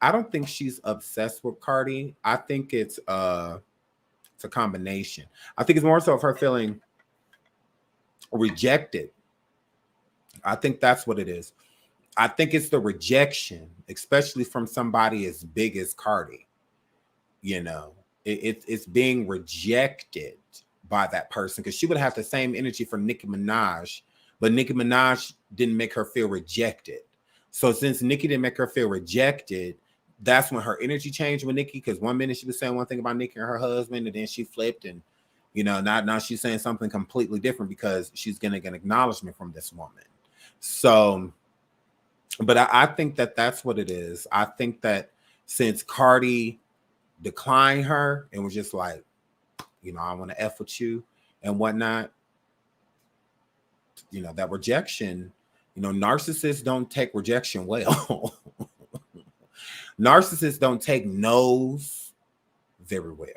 don't think she's obsessed with Cardi. I think it's a combination. I think it's more so of her feeling rejected. I think that's what it is. I think it's the rejection, especially from somebody as big as Cardi. You know, it's being rejected by that person because she would have the same energy for Nicki Minaj, but Nicki Minaj didn't make her feel rejected. So since Nicki didn't make her feel rejected, that's when her energy changed with Nicki, because one minute she was saying one thing about Nicki and her husband, and then she flipped, and you know, now she's saying something completely different because she's getting an acknowledgement from this woman. So, but I think that's what it is. I think that since Cardi declined her and was just like, you know, I want to F with you and whatnot, you know, that rejection, you know, narcissists don't take rejection well. Narcissists don't take no's very well.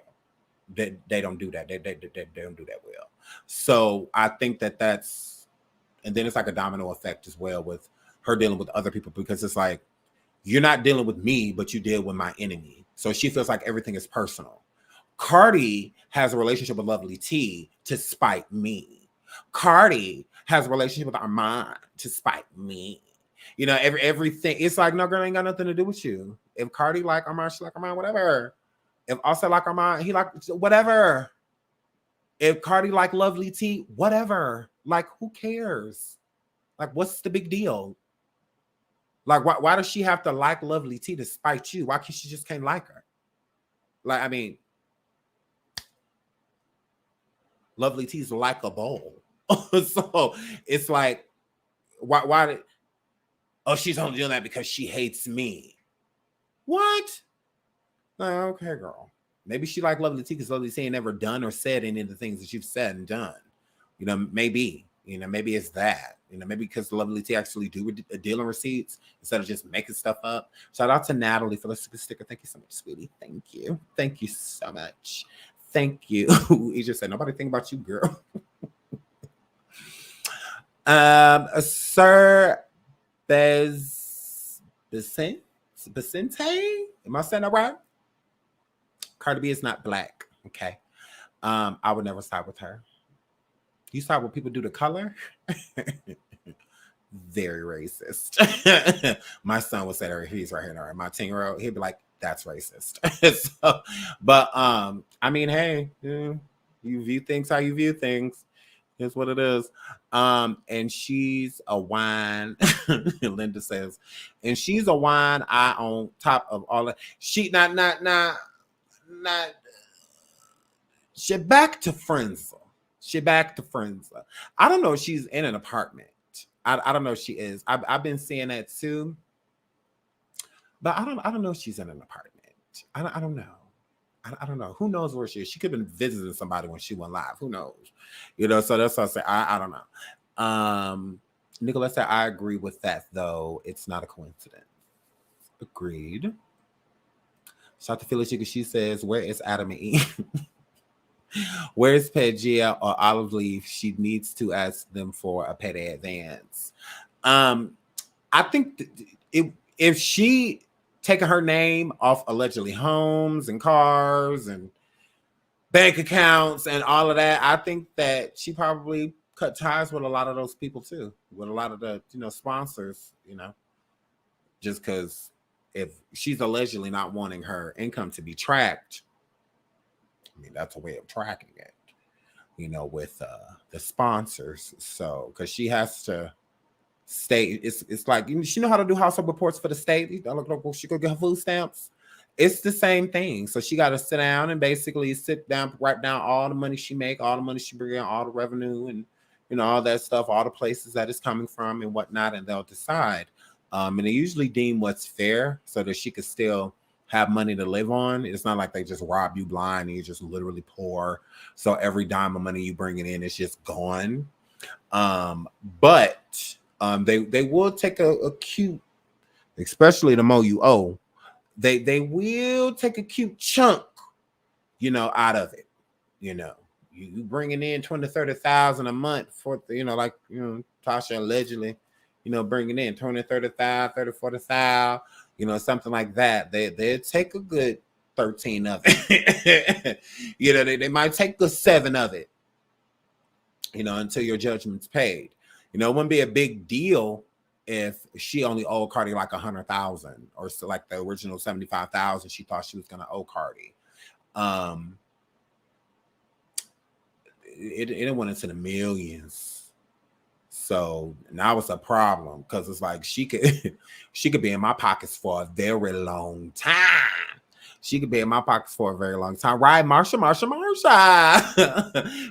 They don't do that. They don't do that well. So I think that's, and then it's like a domino effect as well with her dealing with other people, because it's like, you're not dealing with me, but you deal with my enemy. So she feels like everything is personal. Cardi has a relationship with Lovely T to spite me. Cardi has a relationship with Armand to spite me. You know, everything. It's like, no, girl, ain't got nothing to do with you. If Cardi like Armand, she like Armand, whatever. If Offset like Armand, he like whatever. If Cardi like Lovely T, whatever. Like, who cares? Like, what's the big deal? Like, why does she have to like Lovely T to spite you? Why can't she just can't like her? Like, I mean, Lovely T's likable. So it's like, why did, oh, she's only doing that because she hates me. What? Okay, girl. Maybe she like Lovely T because Lovely T ain't never done or said any of the things that you've said and done. You know, maybe. You know, maybe it's that. You know, maybe because Lovely T actually do a deal in receipts instead of just making stuff up. Shout out to Natalie for the super sticker. Thank you so much, sweetie. Thank you. Thank you so much. Thank you. He just said, nobody think about you, girl. Sir Becente? Am I saying that right? Cardi B is not black. Okay. I would never side with her. You saw what people do to color? Very racist. My son would say that, he's right here. My 10-year-old, he'd be like, that's racist. So, but I mean, hey, yeah, you view things how you view things. Here's what it is. And she's a wine. Linda says, and she's a wine eye on top of all that. She not. She back to Frenzel. She back to Frenzel. I don't know if she's in an apartment. I don't know if she is. I've been seeing that too. But I don't know if she's in an apartment. I don't know. I don't know. Who knows where she is? She could have been visiting somebody when she went live. Who knows? You know, so that's what I say. I don't know. Nicolette said, I agree with that, though. It's not a coincidence. Agreed. Shout to Phyllis Chica. She says, where is Adam and Eve? Where's Pangea or Olive Leaf? She needs to ask them for a petty advance. I think if she taking her name off allegedly homes and cars and bank accounts and all of that, I think that she probably cut ties with a lot of those people too, with a lot of the sponsors, just because if she's allegedly not wanting her income to be tracked, I mean that's a way of tracking it, with the sponsors. So because she has to state, it's like she know how to do household reports for the state. She go get her food stamps. It's the same thing. So she got to sit down and basically write down all the money she make, all the money she bring in, all the revenue, and all that stuff, all the places that it's coming from and whatnot, and they'll decide. And they usually deem what's fair so that she could still have money to live on. It's not like they just rob you blind and you're just literally poor. So every dime of money you bringing in is just gone. But they will take a cute, especially the more you owe, they will take a cute chunk, out of it. You bringing in 20,000-30,000 a month for Tasha allegedly, bringing in 20,000-30,000, 30,000-40,000, something like that. They take a good 13 of it. They might take a 7 of it, until your judgment's paid. It wouldn't be a big deal if she only owed Cardi like 100,000 or so, like the original 75,000 she thought she was going to owe Cardi. It went into the millions. So now it's a problem because it's like she could be in my pockets for a very long time. She could be in my pockets for a very long time. Right, Marsha.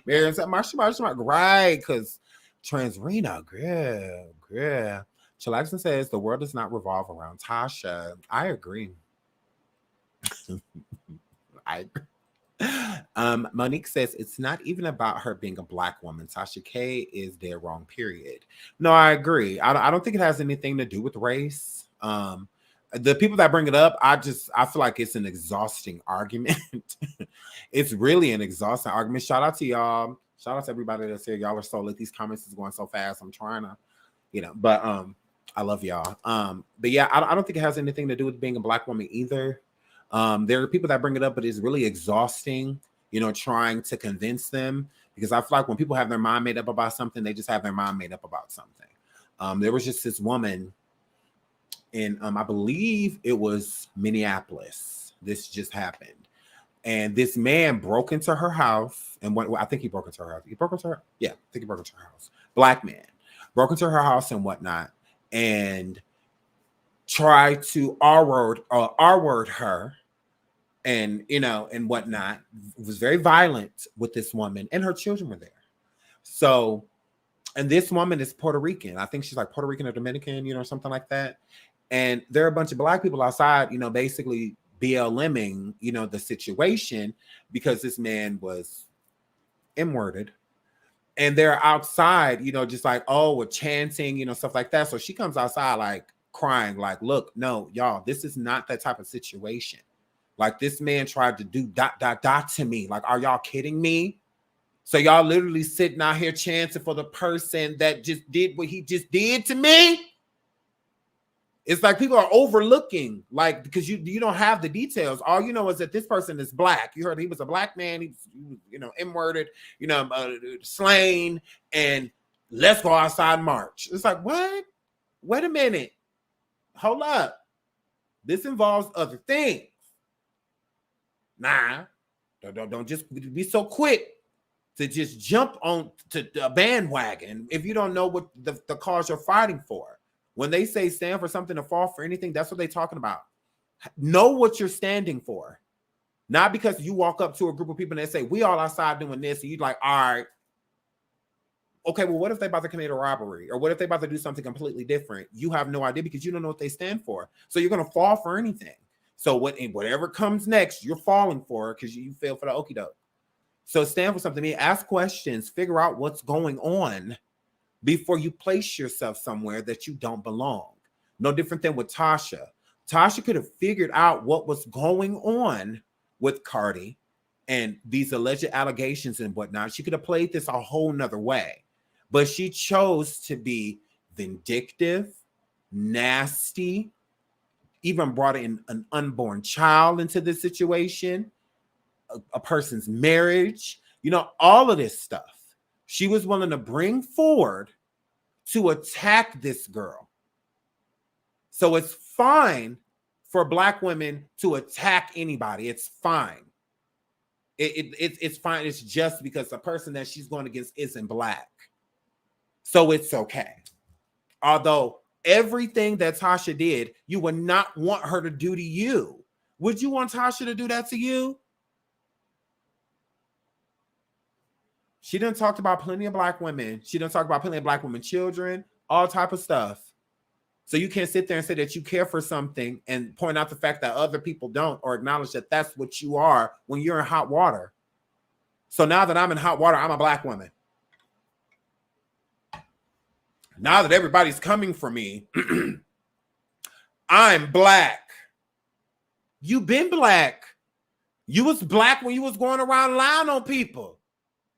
Miriam said, Marsha. Right, because Transrena, yeah. Chilaxon says the world does not revolve around Tasha. I agree. Monique says it's not even about her being a Black woman. Tasha K is dead wrong, period. No, I agree. I don't think it has anything to do with race. The people that bring it up, I feel like it's an exhausting argument. It's really an exhausting argument. Shout out to y'all. Shout out to everybody that's here. Y'all are so lit. These comments is going so fast. I'm trying to, but I love y'all. But yeah, I don't think it has anything to do with being a Black woman either. There are people that bring it up, but it's really exhausting, trying to convince them, because I feel like when people have their mind made up about something, they just have their mind made up about something. There was just this woman in, I believe it was Minneapolis. This just happened. And this man broke into her house, and I think he broke into her house. He broke into her? Yeah, I think he broke into her house. Black man. Broke into her house and whatnot, and tried to R-word her, and and whatnot. Was very violent with this woman, and her children were there. So, and this woman is Puerto Rican. I think she's like Puerto Rican or Dominican, something like that. And there are a bunch of Black people outside, basically BLMing, the situation, because this man was M-worded. And they're outside, just like, oh, we're chanting, stuff like that. So she comes outside like crying, like, look, no, y'all, this is not that type of situation. Like, this man tried to do ... to me. Like, are y'all kidding me? So y'all literally sitting out here chanting for the person that just did what he just did to me? It's like people are overlooking, like, because you don't have the details. All you know is that this person is Black. You heard he was a Black man. He was, M-worded, slain, and let's go outside and march. It's like, what? Wait a minute. Hold up. This involves other things. Nah, don't just be so quick to just jump on to a bandwagon if you don't know what the cause you're fighting for. When they say stand for something to fall for anything, that's what they're talking about. Know what you're standing for. Not because you walk up to a group of people and they say, we all outside doing this, and you're like, all right. Okay, well, what if they about to commit a robbery? Or what if they about to do something completely different? You have no idea because you don't know what they stand for. So you're going to fall for anything. So whatever comes next, you're falling for because you fail for the okie doke. So stand for something. Ask questions. Figure out what's going on before you place yourself somewhere that you don't belong. No different than with Tasha. Tasha could have figured out what was going on with Cardi and these alleged allegations and whatnot. She could have played this a whole nother way. But she chose to be vindictive, nasty, even brought in an unborn child into this situation, a person's marriage, all of this stuff. She was willing to bring forward to attack this girl. So it's fine for Black women to attack anybody. It's fine. It's fine. It's just because the person that she's going against isn't Black. So it's okay. Although everything that Tasha did, you would not want her to do to you. Would you want Tasha to do that to you? She done talked about plenty of Black women. She done talked about plenty of Black women, children, all type of stuff. So you can't sit there and say that you care for something and point out the fact that other people don't, or acknowledge that that's what you are when you're in hot water. So now that I'm in hot water, I'm a Black woman. Now that everybody's coming for me, I'm Black. You been Black. You was Black when you was going around lying on people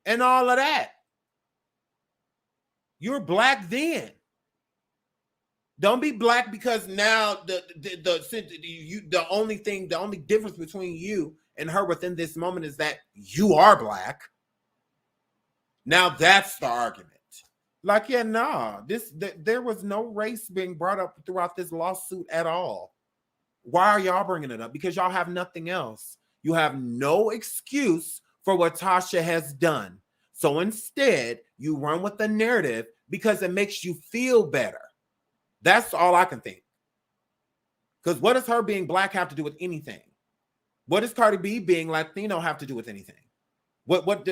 and all of that. You're Black then. Don't be Black because now the only difference between you and her within this moment is that you are Black. Now that's the argument. Like, yeah, nah, there was no race being brought up throughout this lawsuit at all. Why are y'all bringing it up? Because y'all have nothing else. You have no excuse for what Tasha has done. So instead, you run with the narrative because it makes you feel better. That's all I can think. Because what does her being Black have to do with anything? What does Cardi B being Latino have to do with anything? What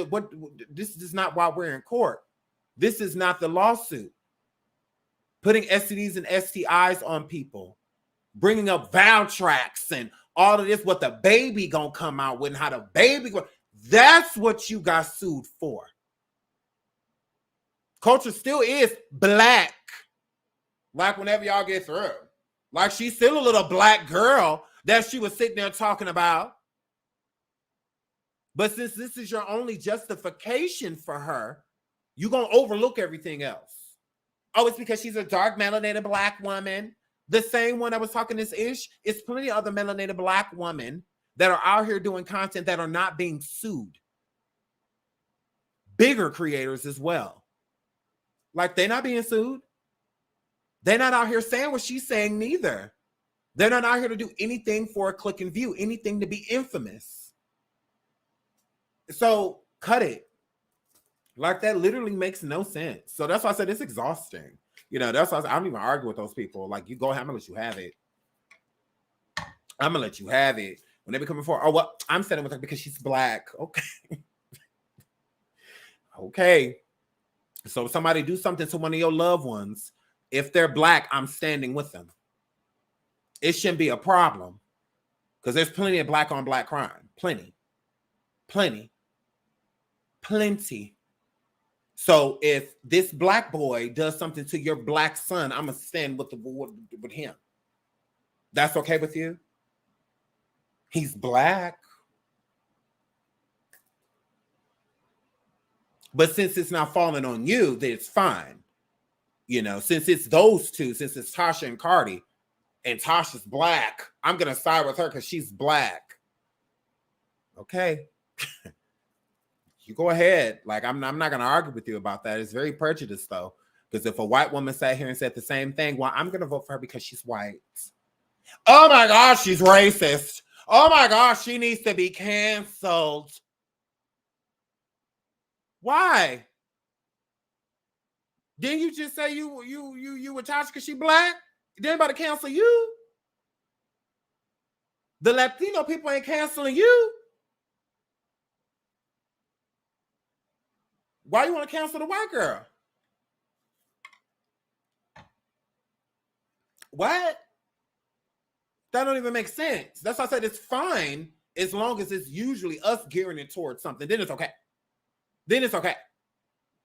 this is not why we're in court. This is not the lawsuit. Putting STDs and STIs on people, bringing up vow tracks and all of this, what the baby gonna come out with and how the baby that's what you got sued for. Culture still is Black. Like whenever y'all get through. Like she's still a little Black girl that she was sitting there talking about. But since this is your only justification for her, you're going to overlook everything else. Oh, it's because she's a dark melanated Black woman. The same one I was talking this ish. It's plenty of other melanated Black women that are out here doing content that are not being sued. Bigger creators as well. Like they're not being sued. They're not out here saying what she's saying neither. They're not out here to do anything for a click and view, anything to be infamous. So cut it. Like that literally makes no sense. So that's why I said it's exhausting. That's why I don't even argue with those people. Like you go, I'm gonna let you have it. I'm gonna let you have it. When they be coming for, oh, well, I'm standing with her because she's Black. Okay. Okay. So if somebody do something to one of your loved ones, if they're Black, I'm standing with them. It shouldn't be a problem because there's plenty of Black on Black crime. Plenty. So if this Black boy does something to your Black son, I'm going to stand with him. That's okay with you? He's Black. But since it's not falling on you, then it's fine. Since it's those two, since it's Tasha and Cardi, and Tasha's Black, I'm going to side with her because she's Black. Okay. You go ahead. Like, I'm not going to argue with you about that. It's very prejudiced, though. Because if a white woman sat here and said the same thing, well, I'm going to vote for her because she's white. Oh, my gosh, she's racist. Oh my gosh, she needs to be canceled. Why? Didn't you just say you with Tasha because she black? Did anybody cancel you? The Latino people ain't canceling you. Why you want to cancel the white girl? What? That don't even make sense. That's why I said it's fine as long as it's usually us gearing it towards something. Then it's okay. Then it's okay.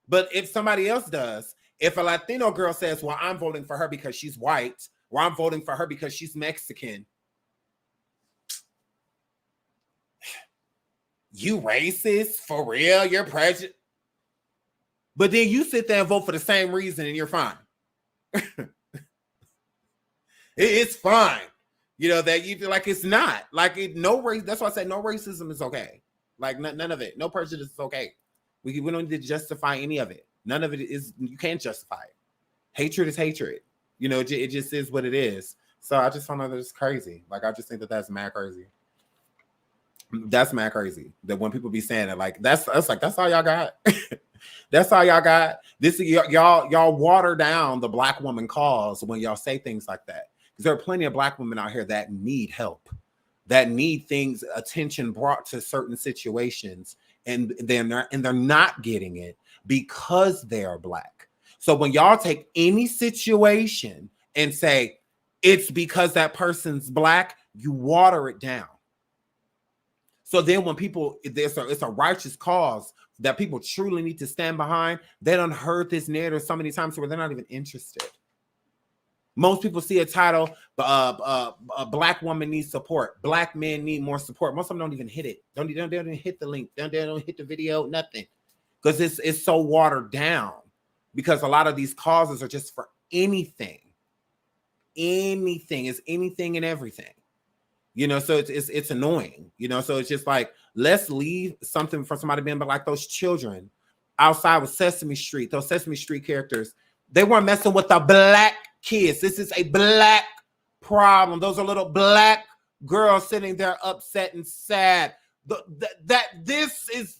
But if somebody else does, if a Latino girl says, well, I'm voting for her because she's white, or I'm voting for her because she's Mexican, you racist? For real? You're prejudiced? But then you sit there and vote for the same reason and you're fine. It's fine. You know, that you feel like it's not. Like, no race. That's why I said no racism is okay. Like, none of it. No prejudice is okay. We don't need to justify any of it. None of it is, you can't justify it. Hatred is hatred. You know, it just is what it is. So I just found out that it's crazy. Like, I just think that that's mad crazy. That's mad crazy. That when people be saying it, like, that's all y'all got. That's all y'all got. This y'all water down the black woman cause when y'all say things like that. Because there are plenty of black women out here that need help, that need things, attention brought to certain situations, and they're not getting it because they are black. So when y'all take any situation and say it's because that person's black, you water it down. So then when people, it's a righteous cause that people truly need to stand behind, they done heard this narrative so many times where they're not even interested. Most people see a title, a black woman needs support. Black men need more support. Most of them don't even hit it. They don't even hit the link. They don't hit the video, nothing. Because it's so watered down. Because a lot of these causes are just for anything. Anything. It's anything and everything. You know, so it's annoying, you know, so it's just like, let's leave something for somebody being, but like those children outside with Sesame Street, those Sesame Street characters, they weren't messing with the black kids. This is a black problem. Those are little black girls sitting there upset and sad. This is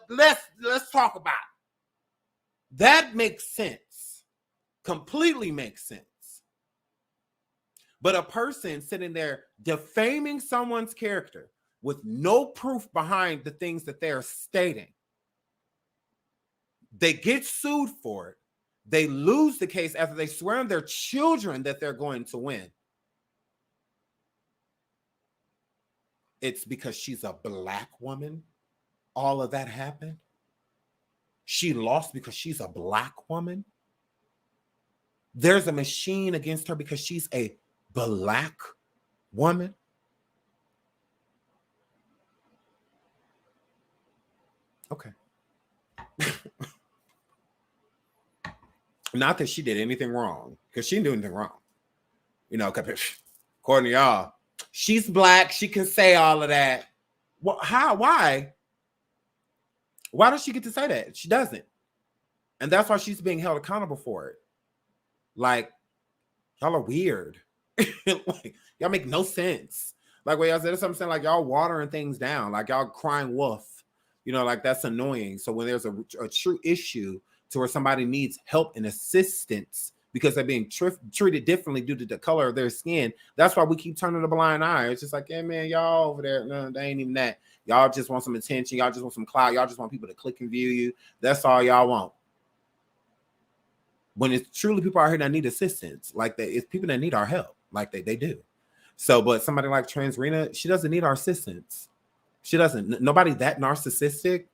let's talk about it. That makes sense. Completely makes sense. But a person sitting there defaming someone's character with no proof behind the things that they're stating, they get sued for it. They lose the case after they swear on their children that they're going to win. It's because she's a black woman. All of that happened. She lost because she's a black woman. There's a machine against her because she's a black woman. Okay. Not that she did anything wrong, because she didn't do anything wrong. You know, according to y'all, she's black. She can say all of that. Well, how? Why? Why does she get to say that? She doesn't. And that's why she's being held accountable for it. Like, y'all are weird. Like, y'all make no sense. Like what y'all said, I'm saying, like y'all watering things down, like y'all crying wolf. You know, like that's annoying. So when there's a true issue to where somebody needs help and assistance because they're being treated differently due to the color of their skin, that's why we keep turning a blind eye. It's just like, yeah, man, y'all over there, no, they ain't even that. Y'all just want some attention. Y'all just want some clout. Y'all just want people to click and view you. That's all y'all want. When it's truly people out here that need assistance, like it's people that need our help, like they do. So, but somebody like Trans Rena, she doesn't need our assistance. She doesn't. Nobody that narcissistic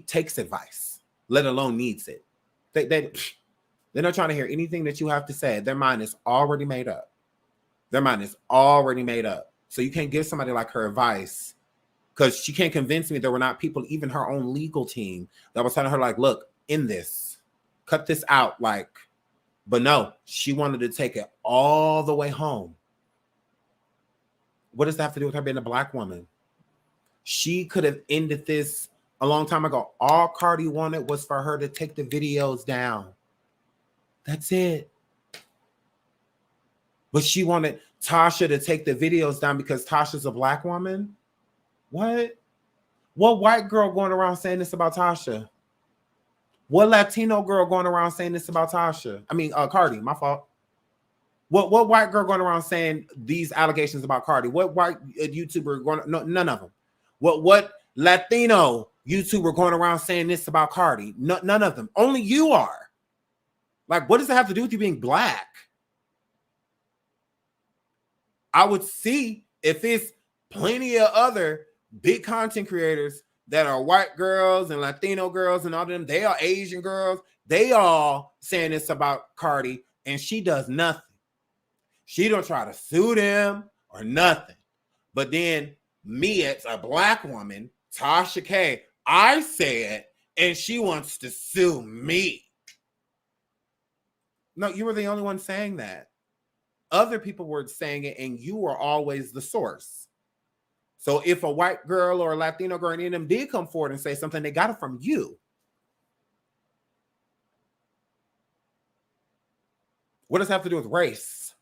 takes advice, let alone needs it. They're not trying to hear anything that you have to say. Their mind is already made up. Their mind is already made up. So you can't give somebody like her advice because she can't convince me there were not people, even her own legal team, that was telling her like, look, in this, cut this out. Like, but no, she wanted to take it all the way home. What does that have to do with her being a black woman? She could have ended this a long time ago. All Cardi wanted was for her to take the videos down. That's it. But she wanted Tasha to take the videos down because Tasha's a black woman? What? What white girl going around saying this about Tasha? What Latino girl going around saying this about Tasha? I mean, Cardi, my fault. What white girl going around saying these allegations about Cardi? What white YouTuber going? No, none of them. What Latino YouTuber going around saying this about Cardi? No, none of them. Only you are. Like, what does it have to do with you being black? I would see if it's plenty of other big content creators that are white girls and Latino girls and all of them. They are Asian girls. They all saying this about Cardi, and she does nothing. She don't try to sue them or nothing. But then me, as a black woman, Tasha K, I say it, and she wants to sue me. No, you were the only one saying that. Other people were saying it, and you were always the source. So if a white girl or a Latino girl, any of them did come forward and say something, they got it from you. What does it have to do with race?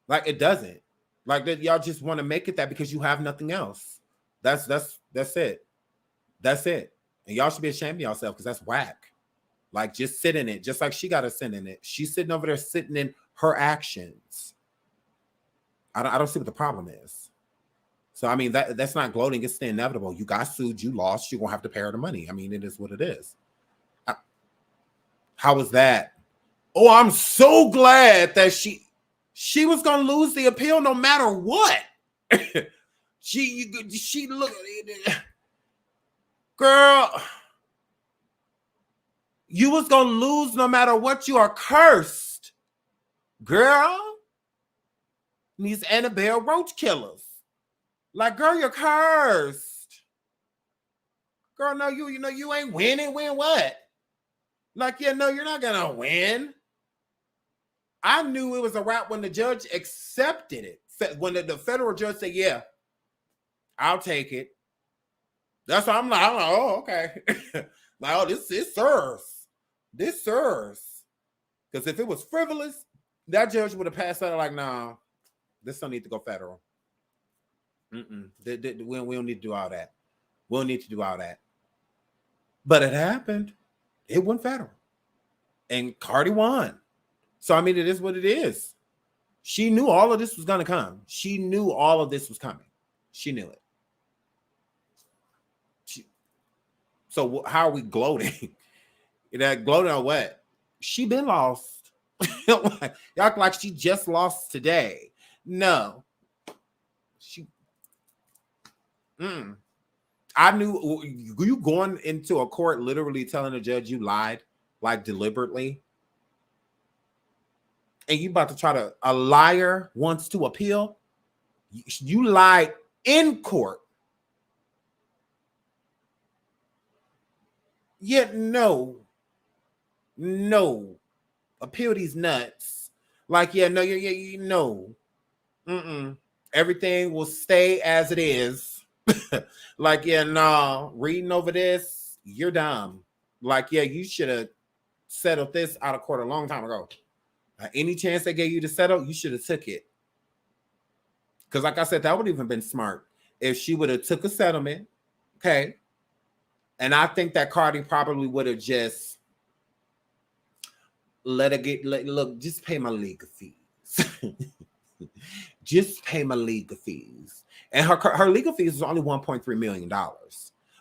Like, it doesn't. Like, that y'all just want to make it that because you have nothing else. That's it. That's it. And y'all should be ashamed of yourself because that's whack. Like, just sit in it, just like she got to sit in it. She's sitting over there sitting in her actions. I don't see what the problem is. So, I mean, that's not gloating. It's the inevitable. You got sued. You lost. You're going to have to pay her the money. I mean, it is what it is. How was that? Oh, I'm so glad that she was going to lose the appeal no matter what. she looked, girl, you was going to lose no matter what. You are cursed, girl. These Annabelle Roach killers. Like, girl, you're cursed. Girl, no, you ain't winning. Win what? Like, yeah, no, you're not going to win. I knew it was a wrap when the judge accepted it. When the federal judge said, yeah, I'll take it. That's why I'm like, oh, okay. Like, oh, this serves. This serves. Because if it was frivolous, that judge would have passed out like, nah, this don't need to go federal. We don't need to do all that. We don't need to do all that. But it happened. It went federal. And Cardi won. So, I mean, it is what it is. She knew all of this was going to come. She knew all of this was coming. She knew it. So how are we gloating? That gloating on what? She been lost. Y'all act like she just lost today. No. I knew you going into a court literally telling the judge you lied, like deliberately. And you about to try to, a liar wants to appeal. You lied in court. Yet no. Appeal these nuts. Like, yeah, no, no. Everything will stay as it is. Like, yeah, no, reading over this, you're dumb. Like, yeah, you should have settled this out of court a long time ago. Any chance they gave you to settle, you should have took it. Because like I said, that would have even been smart if she would have took a settlement. Okay. And I think that Cardi probably would have just let her look, just pay my legal fees. Just pay my legal fees. And her legal fees was only $1.3 million.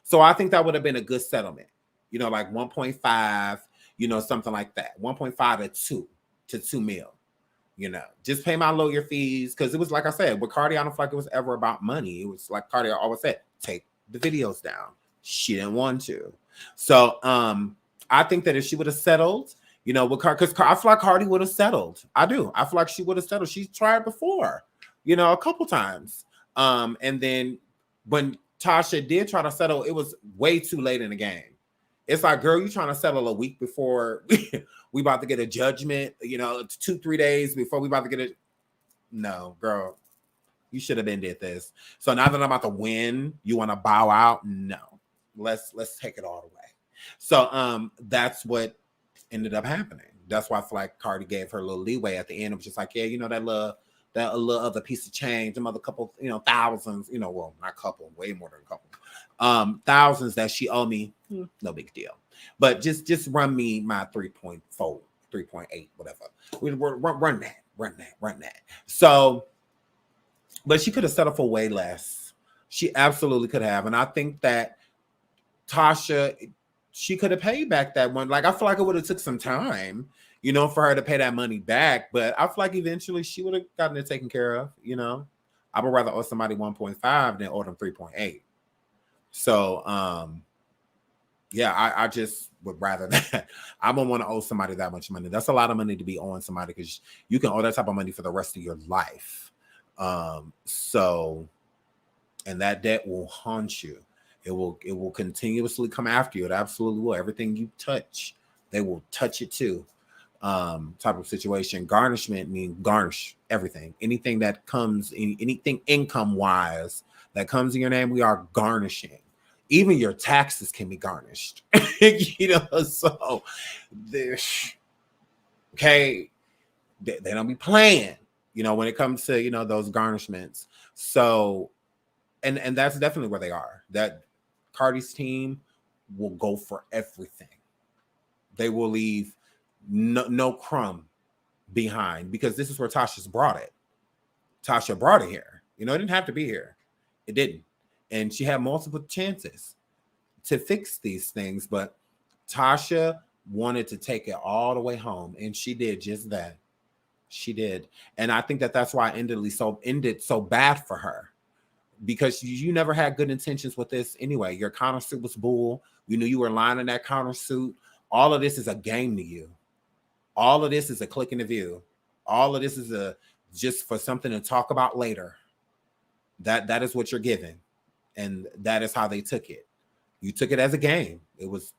So I think that would have been a good settlement. You know, like 1.5, you know, something like that. 1.5 to 2 mil. You know, just pay my lawyer fees. Because it was, like I said, with Cardi, I don't feel like it was ever about money. It was like Cardi always said, take the videos down. She didn't want to. So I think that if she would have settled, you know, with Cardi, because I feel like Cardi would have settled. I do. I feel like she would have settled. She's tried before, you know, a couple times. And then when Tasha did try to settle, it was way too late in the game. It's like, girl, you trying to settle a week before we about to get a judgment, you know, 2-3 days before we about to get it. No, girl, you should have been did this. So now that I'm about to win, you want to bow out? No, let's take it all the way. So that's what ended up happening. That's why I feel like Cardi gave her a little leeway at the end. It was just like, yeah, you know, that little that a little other piece of change, some other couple, thousands, well, not couple, way more than a couple, thousands that she owe me, no big deal. But just run me my 3.4, 3.8, whatever. Run that. So, but she could have settled for way less. She absolutely could have. And I think that Tasha, she could have paid back that one. Like, I feel like it would have took some time, for her to pay that money back. But I feel like eventually she would have gotten it taken care of, I would rather owe somebody 1.5 than owe them 3.8. So, yeah, I just would rather that. I don't want to owe somebody that much money. That's a lot of money to be owing somebody, because you can owe that type of money for the rest of your life. So, and that debt will haunt you. It will continuously come after you. It absolutely will. Everything you touch, they will touch it too. Type of situation. Garnishment means garnish everything. Anything that comes in, anything income wise that comes in your name, we are garnishing. Even your taxes can be garnished. So okay, they don't be playing, when it comes to, those garnishments. So, and that's definitely where they are. That Cardi's team will go for everything. They will leave no crumb behind, because this is where Tasha's brought it. Tasha brought it here. It didn't have to be here. It didn't. And she had multiple chances to fix these things, but Tasha wanted to take it all the way home, and she did just that. She did. And I think that that's why it ended so bad for her, because you never had good intentions with this anyway. Your countersuit was bull. You knew you were lying in that countersuit. All of this is a game to you. All of this is a click in the view. All of this is just for something to talk about later. That is what you're given. And that is how they took it. You took it as a game.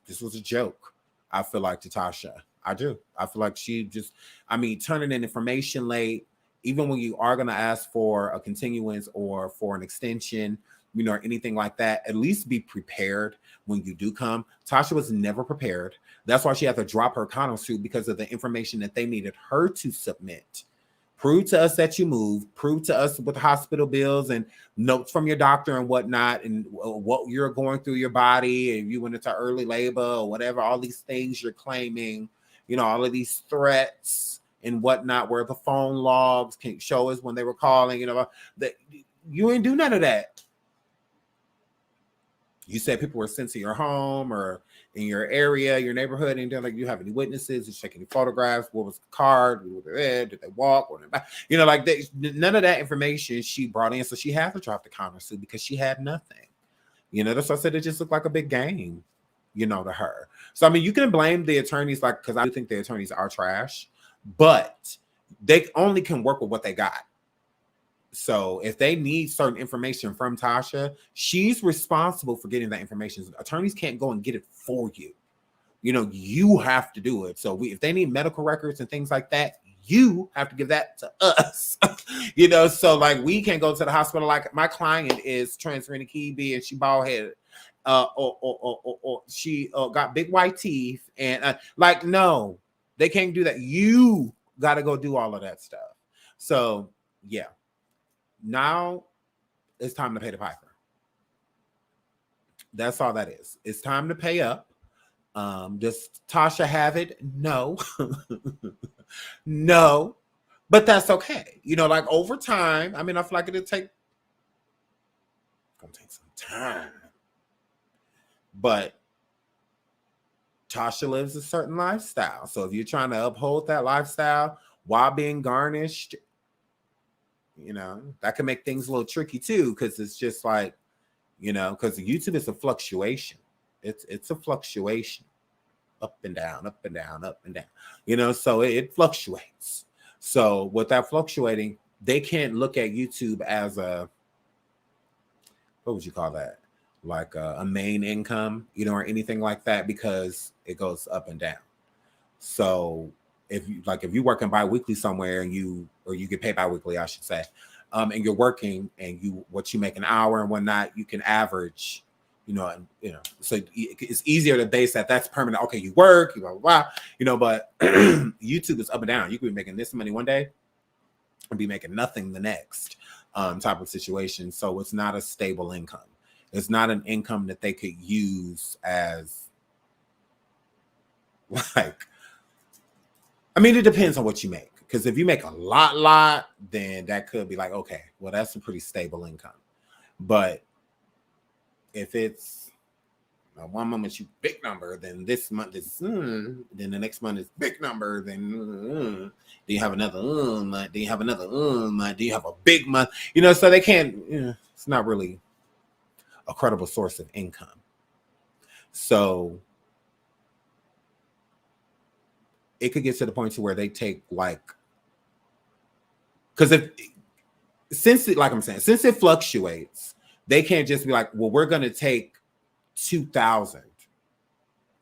This was a joke, I feel like, to Tasha. I do. I feel like she just, turning in information late, even when you are going to ask for a continuance or for an extension, or anything like that, at least be prepared when you do come. Tasha was never prepared. That's why she had to drop her countersuit, because of the information that they needed her to submit. Prove to us that you moved. Prove to us with hospital bills and notes from your doctor and whatnot, and what you're going through your body, and you went into early labor or whatever, all these things you're claiming, all of these threats and whatnot, where the phone logs can show us when they were calling, that you ain't do none of that. You said people were sent to your home or in your area, your neighborhood, and they're like, you have any witnesses? You check any photographs? What was the card? Were they there? Did they walk? None of that information she brought in. So she had to drop the countersuit because she had nothing. That's why I said it just looked like a big game, to her. So, you can blame the attorneys, because I do think the attorneys are trash, but they only can work with what they got. So if they need certain information from Tasha, she's responsible for getting that information. Attorneys can't go and get it for you. You have to do it. So if they need medical records and things like that, you have to give that to us. So we can't go to the hospital. Like, my client is transferring to Key B and she bald headed, or she got big white teeth, and no, they can't do that. You got to go do all of that stuff. So yeah. Now it's time to pay the piper. That's all that is. It's time to pay up. Does Tasha have it? No. No. But that's okay. Over time, I feel like it's gonna take some time. But Tasha lives a certain lifestyle. So if you're trying to uphold that lifestyle while being garnished, that can make things a little tricky too, because it's just like, because YouTube is a fluctuation. It's a fluctuation, up and down, up and down, up and down. So it fluctuates. So with that fluctuating, they can't look at YouTube as what would you call that? Like a main income, or anything like that, because it goes up and down. So if you're working bi-weekly somewhere and you get paid bi-weekly, I should say, and you're working and what you make an hour and whatnot, you can average, so it's easier to base that's permanent. Okay, you work, blah, blah, blah, but YouTube is up and down. You could be making this money one day and be making nothing the next type of situation. So it's not a stable income. It's not an income that they could use as like, I mean, it depends on what you make. Because if you make a lot, then that could be like, okay, well, that's a pretty stable income. But if it's one month you big number, then this month is, then the next month is big number, then you have another month, then you have another month, then you have a big month, so they can't, it's not really a credible source of income. So it could get to the point to where they take like, because since it fluctuates, they can't just be like, well, we're going to take $2,000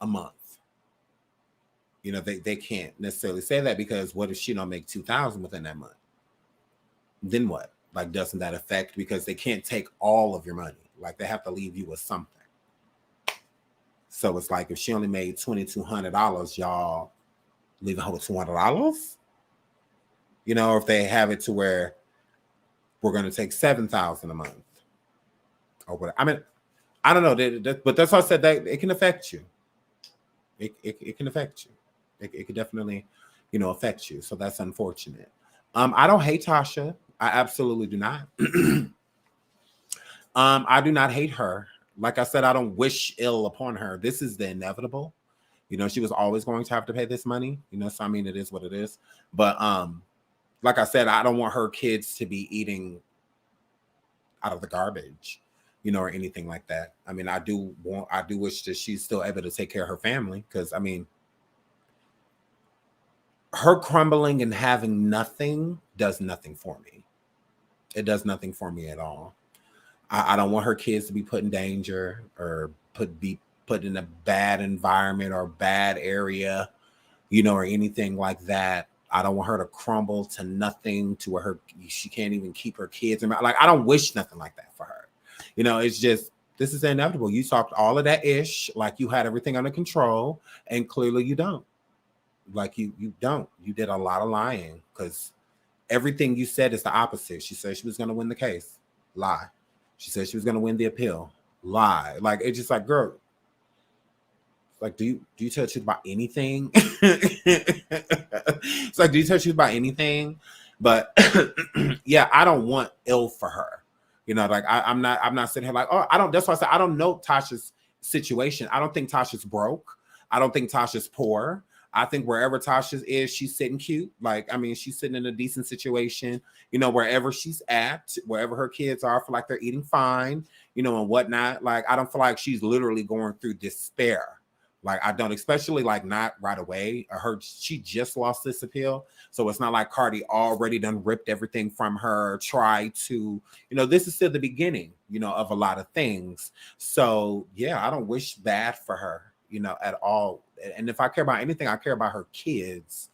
a month. They can't necessarily say that, because what if she don't make $2,000 within that month? Then what? Like, doesn't that affect, because they can't take all of your money. Like, they have to leave you with something. So it's like, if she only made $2,200, y'all leaving her with $200? Or if they have it to where we're going to take $7,000 a month or whatever. I mean, I don't know, but that's why I said that it can affect you. It can affect you. It could definitely, affect you. So that's unfortunate. I don't hate Tasha. I absolutely do not. I do not hate her. Like I said, I don't wish ill upon her. This is the inevitable. She was always going to have to pay this money. So I mean, it is what it is. But like I said, I don't want her kids to be eating out of the garbage, or anything like that. I mean, I do wish that she's still able to take care of her family, because I mean, her crumbling and having nothing does nothing for me. It does nothing for me at all. I don't want her kids to be put in danger or be put in a bad environment or bad area, or anything like that. I don't want her to crumble to nothing, to where she can't even keep her kids. Like, I don't wish nothing like that for her. It's just, this is inevitable. You talked all of that ish, like you had everything under control, and clearly you don't. Like, you don't. You did a lot of lying, because everything you said is the opposite. She said she was going to win the case. Lie. She said she was going to win the appeal. Lie. Like, it's just like, girl, like, do you tell the truth about anything? It's like, do you tell the truth about anything? But yeah, I don't want ill for her. Like, I'm not sitting here like, oh, that's why I said I don't know Tasha's situation. I don't think Tasha's broke. I don't think Tasha's poor. I think wherever Tasha is, she's sitting cute. Like, I mean, she's sitting in a decent situation, wherever she's at, wherever her kids are, I feel like they're eating fine, and whatnot. Like, I don't feel like she's literally going through despair. Like, I don't, especially like not right away. I heard she just lost this appeal. So it's not like Cardi already done ripped everything from her, tried to, this is still the beginning, of a lot of things. So yeah, I don't wish bad for her, at all. And if I care about anything, I care about her kids.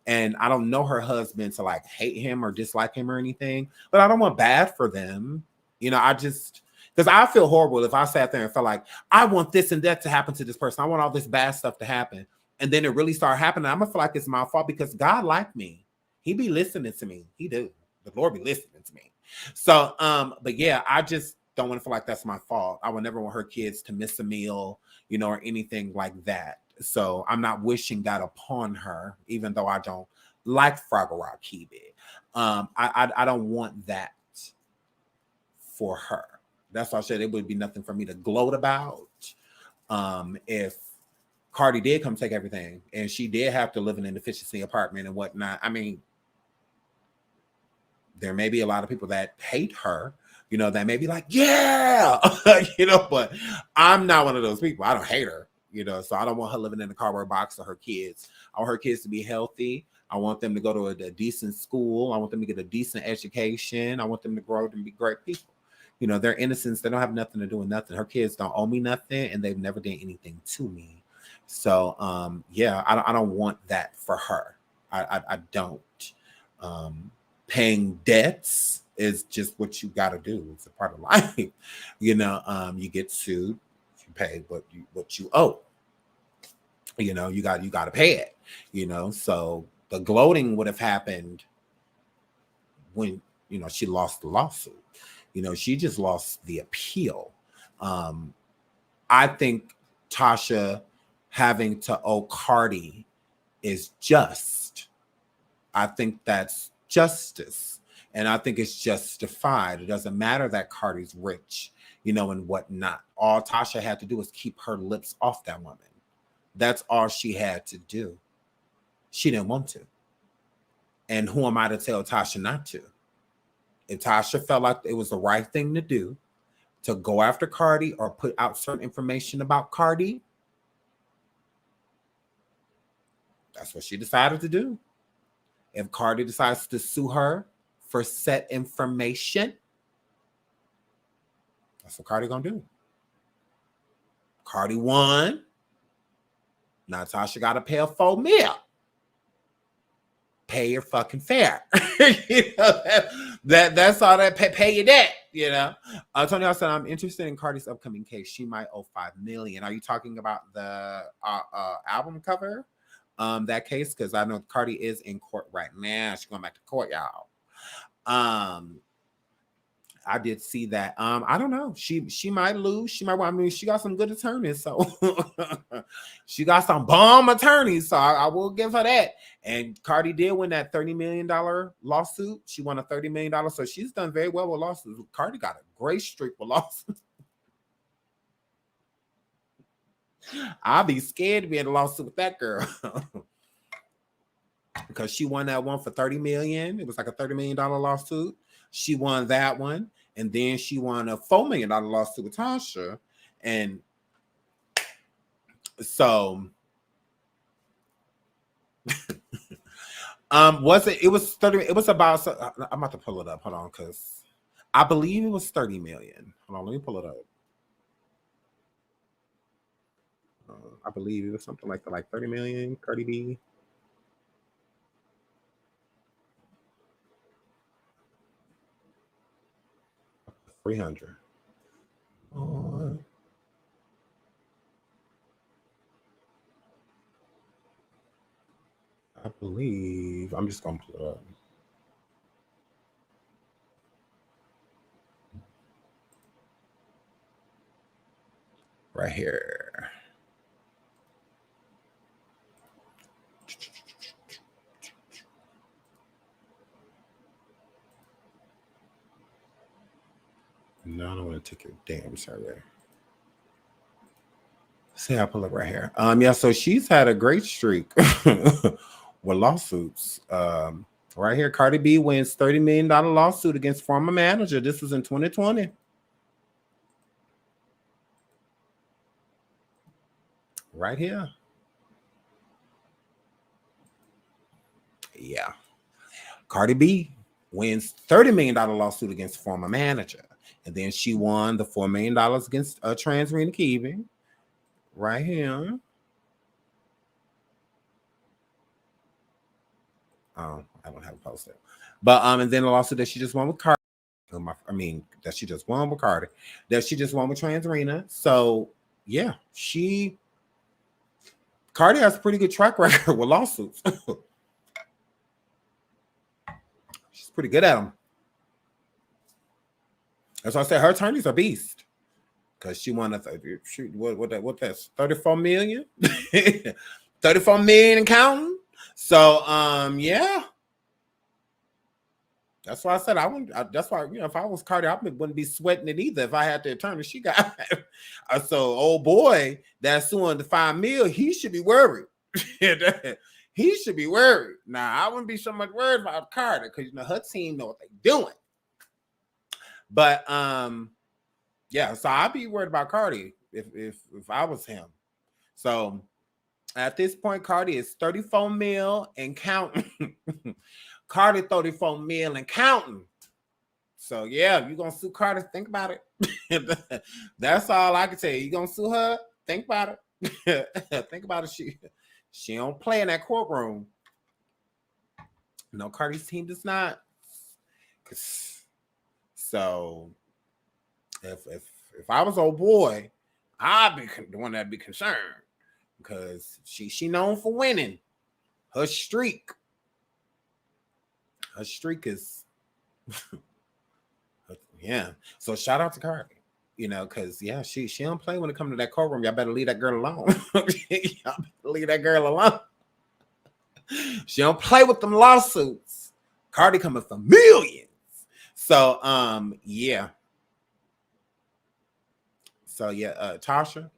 And I don't know her husband to like hate him or dislike him or anything, but I don't want bad for them. I just, because I feel horrible if I sat there and felt like, I want this and that to happen to this person. I want all this bad stuff to happen. And then it really started happening. I'm going to feel like it's my fault, because God liked me. He be listening to me. He do. The Lord be listening to me. So, but yeah, I just don't want to feel like that's my fault. I would never want her kids to miss a meal, or anything like that. So I'm not wishing that upon her, even though I don't like Fraggle Rock Kiwi. I don't want that for her. That's why I said it would be nothing for me to gloat about. If Cardi did come take everything and she did have to live in an efficiency apartment and whatnot, I mean, there may be a lot of people that hate her, that may be like, yeah, but I'm not one of those people. I don't hate her, so I don't want her living in a cardboard box or her kids. I want her kids to be healthy. I want them to go to a decent school. I want them to get a decent education. I want them to grow up and be great people. They're innocents. They don't have nothing to do with nothing. Her kids don't owe me nothing, and they've never done anything to me. So, yeah, I don't want that for her. I don't. Paying debts is just what you got to do. It's a part of life. You get sued, you pay what you owe. You got to pay it. So the gloating would have happened when, you know, she lost the lawsuit. You know, she just lost the appeal. I think Tasha having to owe Cardi is just. I think that's justice. And I think it's justified. It doesn't matter that Cardi's rich, you know, and whatnot. All Tasha had to do was keep her lips off that woman. That's all she had to do. She didn't want to. And who am I to tell Tasha not to? If Tasha felt like it was the right thing to do, to go after Cardi or put out certain information about Cardi, that's what she decided to do. If Cardi decides to sue her for said information, that's what Cardi gonna do. Cardi won. Now Tasha gotta pay a $4 million. Pay your fucking fare. You know, that's all that pay your debt, you know. Tony said, I'm interested in Cardi's upcoming case. She might owe $5 million. Are you talking about the album cover? That case? Because I know Cardi is in court right now. She's going back to court, y'all. I did see that. I don't know. She might lose. She might. I mean, she got some good attorneys, so she got some bomb attorneys. So I will give her that. And Cardi did win that $30 million lawsuit. She won a $30 million. So she's done very well with lawsuits. Cardi got a great streak with lawsuits. I'll be scared to be in a lawsuit with that girl. Because she won that one for $30 million. It was like a $30 million lawsuit. She won that one, and then she won a $4 million lawsuit with Tasha. And so was it was 30, it was about, I'm about to pull it up. Hold on, because I believe it was 30 million. Hold on, let me pull it up. I believe it was something like 30 million, Cardi B. $300. I believe I'm just gonna pull it up. Right here. No, I don't want to take your damn survey. See, I'll pull it right here. Yeah, so she's had a great streak with lawsuits. Right here, Cardi B wins $30 million lawsuit against former manager. This was in 2020. Right here. Yeah. Cardi B wins $30 million lawsuit against former manager. And then she won the $4 million against trans Rena Keevan. Right here. I don't have a poster. But and then the lawsuit that she just won with Cardi. That she just won with Cardi. That she just won with trans Rena. So yeah, Cardi has a pretty good track record with lawsuits. She's pretty good at them. That's why I said her attorneys are beast. Because she won what that's 34 million. 34 million and counting. So yeah. That's why I said I wouldn't. That's why, you know, if I was Cardi, I wouldn't be sweating it either if I had the attorney she got. So, old boy that's suing the $5 million, he should be worried. He should be worried. Now, I wouldn't be so much worried about Cardi because, you know, her team know what they're doing. But yeah, so I'd be worried about Cardi if I was him. So at this point, Cardi is 34 mil and counting. Cardi 34 mil and counting. So yeah, you're gonna sue Cardi, think about it. That's all I can tell you. You gonna sue her? Think about it. Think about it. She don't play in that courtroom. No, Cardi's team does not. So if I was old boy, I'd be the one that'd be concerned because she known for winning. Her streak is Yeah. So shout out to Cardi. Because yeah, she don't play when it comes to that courtroom. Y'all better leave that girl alone. Y'all better leave that girl alone. She don't play with them lawsuits. Cardi coming for millions. So yeah. So yeah, Tasha,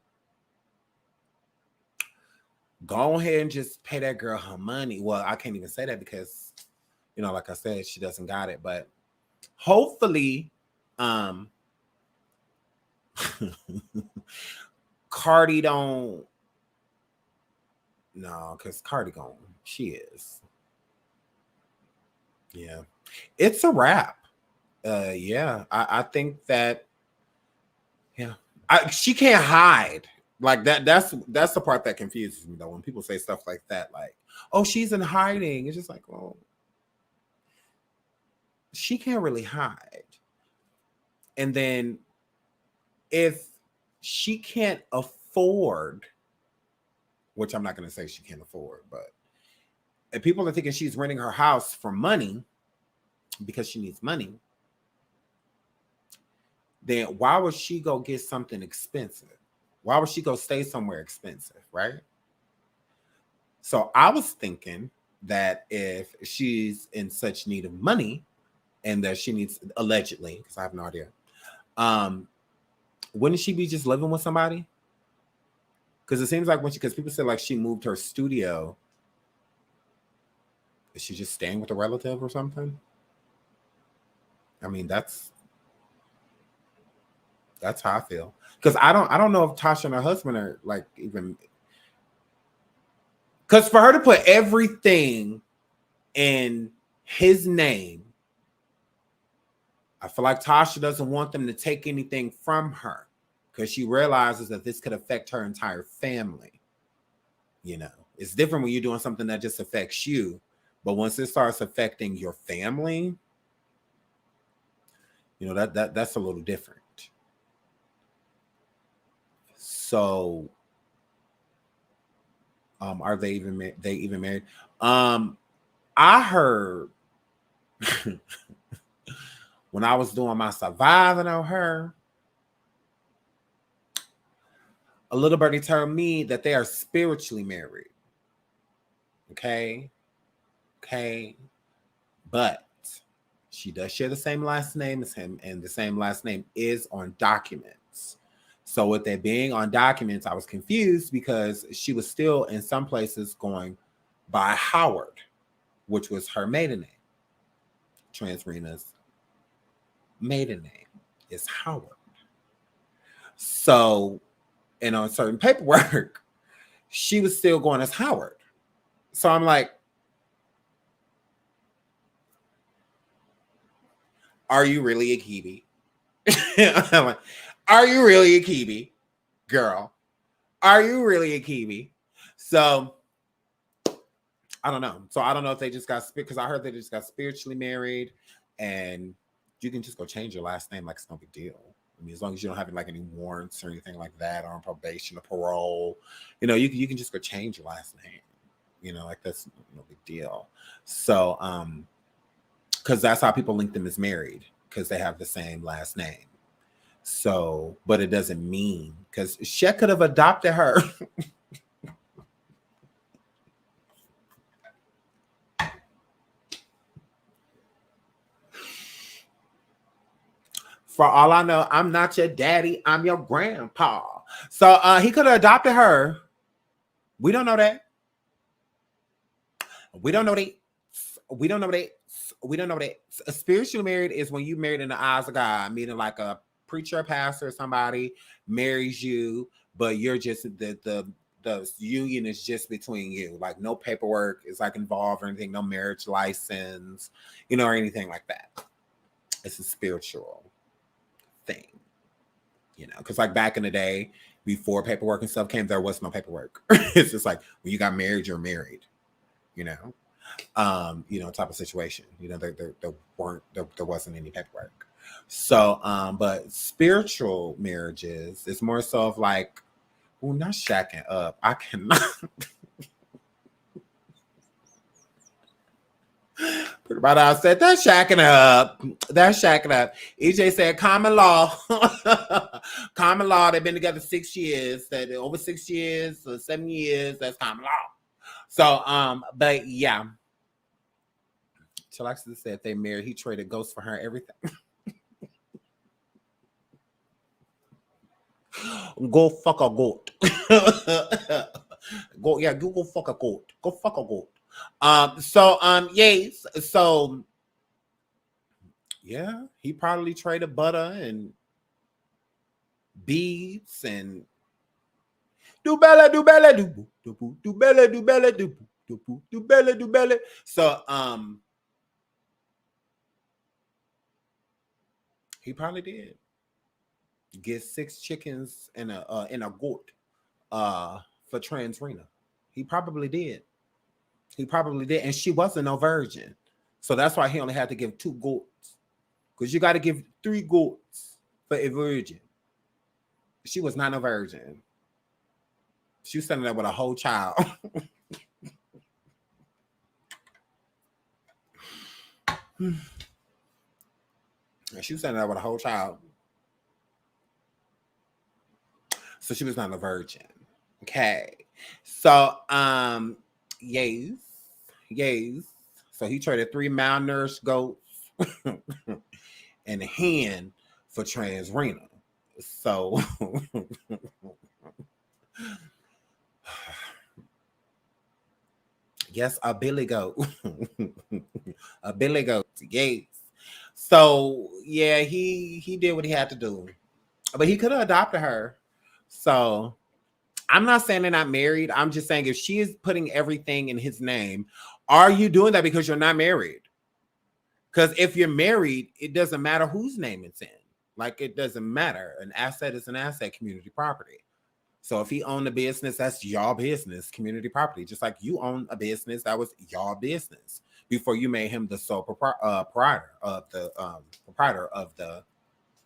go ahead and just pay that girl her money. Well, I can't even say that because, like I said, she doesn't got it. But hopefully, Cardi don't. No, because Cardi gone. She is. Yeah. It's a wrap. Yeah. I think that, yeah. She can't hide. Like that's the part that confuses me though. When people say stuff like that, like, oh, she's in hiding. It's just like, well, she can't really hide. And then if she can't afford, which I'm not going to say she can't afford, but if people are thinking she's renting her house for money because she needs money, then why would she go get something expensive? Why would she go stay somewhere expensive, right? So I was thinking that if she's in such need of money and that she needs, allegedly, because I have no idea, wouldn't she be just living with somebody? Because it seems like because people said like she moved her studio. Is she just staying with a relative or something? I mean, that's how I feel. Because I don't know if Tasha and her husband are like even. Because for her to put everything in his name, I feel like Tasha doesn't want them to take anything from her because she realizes that this could affect her entire family. It's different when you're doing something that just affects you, but once it starts affecting your family, that's a little different. So, are they even married? I heard when I was doing my surviving on her, a little birdie told me that they are spiritually married. Okay. But she does share the same last name as him, and the same last name is on documents. So with it being on documents, I was confused because she was still in some places going by Howard, which was her maiden name. Transrena's maiden name is Howard. So, and on certain paperwork, she was still going as Howard. So I'm like, are you really a Kiwi? I'm like, are you really a Kiwi? Girl, are you really a Kiwi? So I don't know. So I don't know if they just got, because I heard they just got spiritually married, and you can just go change your last name like it's no big deal. I mean, as long as you don't have like any warrants or anything like that, or on probation or parole, you can just go change your last name. Like that's no big deal. So because that's how people link them as married, because they have the same last name. So, but it doesn't mean, because Shek could have adopted her. For all I know, I'm not your daddy, I'm your grandpa. So he could have adopted her. We don't know that. We don't know that. We don't know that. We don't know that. Spiritually married is when you married in the eyes of God, meaning like a preacher, a pastor, somebody marries you, but you're just the union is just between you. Like no paperwork is like involved or anything, no marriage license, or anything like that. It's a spiritual thing, because like back in the day, before paperwork and stuff came, there was no paperwork. It's just like when you got married, you're married, type of situation. There wasn't any paperwork. So, but spiritual marriages is more so of like, well, not shacking up. I cannot. But I said, that's shacking up. That's shacking up. EJ said, common law. Common law, they've been together 6 years. That over 6 years or 7 years, that's common law. So, but yeah. Chilaxia said they married. He traded ghosts for her, everything. Go fuck a goat. Go, yeah, go fuck a goat. Go fuck a goat. Yes. So, yeah, he probably traded butter and beads and do bella do bella do do bella do bella do do bella do bella. So, he probably did get 6 chickens and a goat for trans Rena. He probably did. He probably did. And she wasn't no virgin. So that's why he only had to give 2 goats. Because you got to give 3 goats for a virgin. She was not a virgin. She was standing there with a whole child. She was standing there with a whole child. So she was not a virgin. Okay. So, yes. So he traded 3 malnourished goats and a hen for trans Rena. So yes, a billy goat. A billy goat. Yes. So yeah, he did what he had to do. But he could have adopted her. So I'm not saying they're not married. I'm just saying if she is putting everything in his name, are you doing that because you're not married? Because if you're married, it doesn't matter whose name it's in. Like, it doesn't matter. An asset is an asset, community property. So if he owned a business, that's your business, community property. Just like you own a business, that was your business before you made him the sole proprietor of the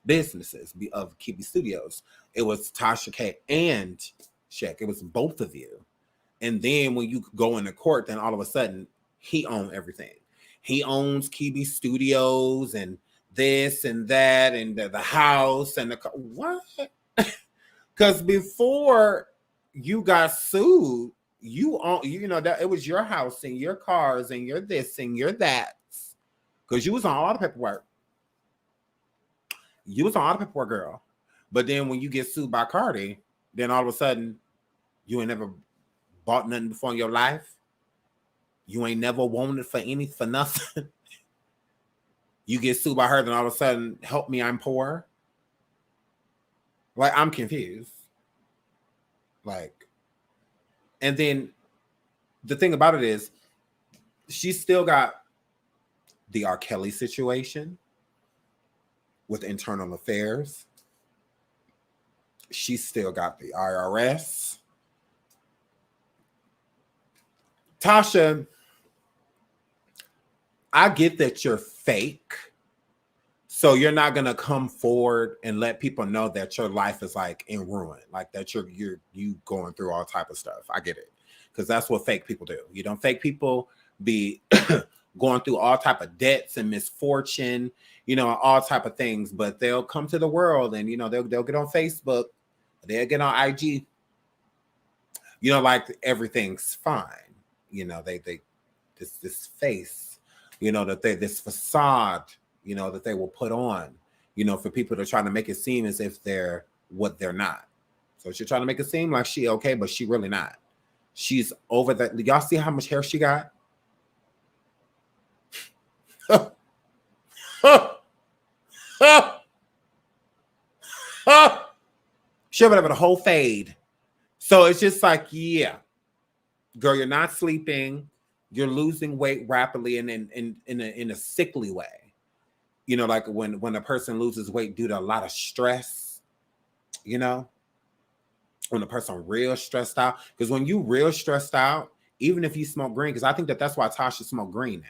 businesses of Kibi Studios. It was Tasha K and Shek. It was both of you. And then when you go into court, then all of a sudden he owned everything. He owns Kibi Studios and this and that and the house and the what? Because before you got sued, you know that it was your house and your cars and your this and your that. Because you was on all the paperwork. You was on all the paperwork, girl. But then when you get sued by Cardi, then all of a sudden you ain't never bought nothing before in your life. You ain't never wanted for nothing. You get sued by her, then all of a sudden, help me, I'm poor. Like, I'm confused. Like, and then the thing about it is, she's still got the R. Kelly situation with internal affairs. She's still got the IRS. Tasha, I get that you're fake. So you're not gonna come forward and let people know that your life is like in ruin, like that you're going through all type of stuff. I get it, because that's what fake people do. You don't fake people be going through all type of debts and misfortune, all type of things. But they'll come to the world and they'll get on Facebook, they'll get on IG. Like everything's fine. They this face, that this facade, that they will put on, for people to try to make it seem as if they're what they're not. So she's trying to make it seem like she okay, but she really not. She's over that. Y'all see how much hair she got? She'll have a whole fade. So it's just like, yeah, girl, you're not sleeping. You're losing weight rapidly and in a sickly way. Like when a person loses weight due to a lot of stress, when a person real stressed out. Because when you real stressed out, even if you smoke green, because I think that's why Tasha smoke green now.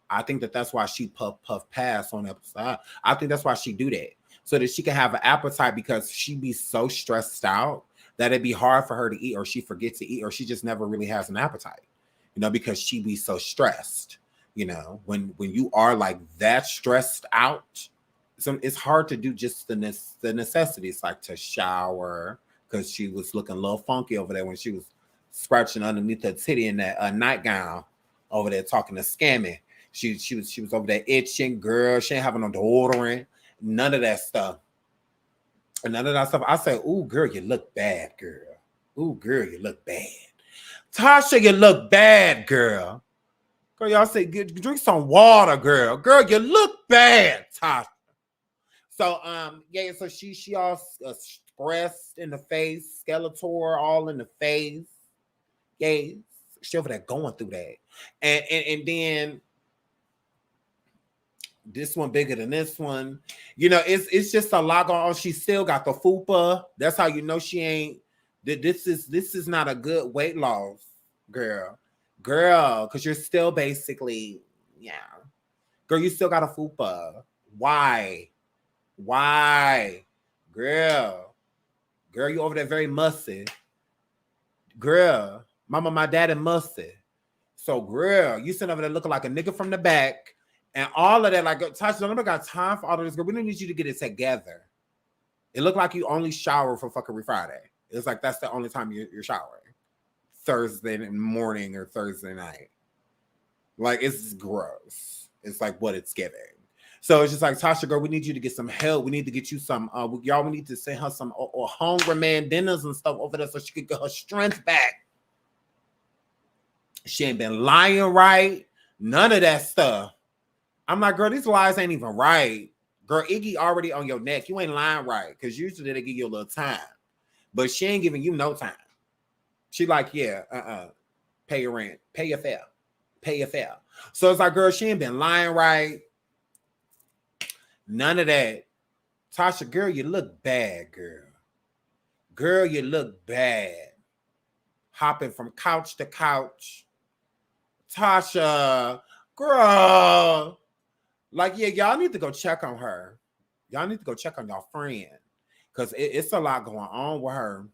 I think that's why she puff pass on the side. I think that's why she do that. So that she can have an appetite, because she be so stressed out that it'd be hard for her to eat, or she forgets to eat, or she just never really has an appetite, because she be so stressed. You know, when you are like that stressed out, it's hard to do just the necessities, like to shower, because she was looking a little funky over there when she was scratching underneath her titty in that nightgown over there talking to Scammy. She was over there itching, girl. She ain't having no deodorant, none of that stuff. And none of that stuff. I said, "Ooh, girl, you look bad, girl. Ooh, girl, you look bad. Tasha, you look bad, girl. Girl, y'all say, drink some water, girl. Girl, you look bad, Tasha." So, yeah, so she all stressed in the face, Skeletor all in the face. Yeah, she over there going through that. And then this one bigger than this one. You know, it's just a lot going on. She still got the fupa. That's how you know she ain't. This is not a good weight loss, girl. Girl, because you're still basically, yeah. Girl, you still got a fupa. Why? Why? Girl. Girl, you over there very musty. Girl, mama, my daddy musty. So, girl, you sitting over there looking like a nigga from the back. And all of that, like, Tasha, nobody got time for all of this, girl. We don't need you to get it together. It looked like you only shower for fucking Friday. It's like that's the only time you're showering. Thursday morning or Thursday night. Like, it's gross. It's like what it's giving. So it's just like, Tasha, girl, we need you to get some help. We need to get you some, y'all, we need to send her some or hungry man dinners and stuff over there so she could get her strength back. She ain't been lying right. None of that stuff. I'm like, girl, these lies ain't even right. Girl, Iggy already on your neck. You ain't lying right. Because usually they give you a little time. But she ain't giving you no time. She like, yeah, pay your rent. Pay your fare. Pay your fare. So it's like, girl, she ain't been lying right. None of that. Tasha, girl, you look bad, girl. Girl, you look bad. Hopping from couch to couch. Tasha, girl. Like, yeah, y'all need to go check on her. Y'all need to go check on y'all friend. Because it's a lot going on with her.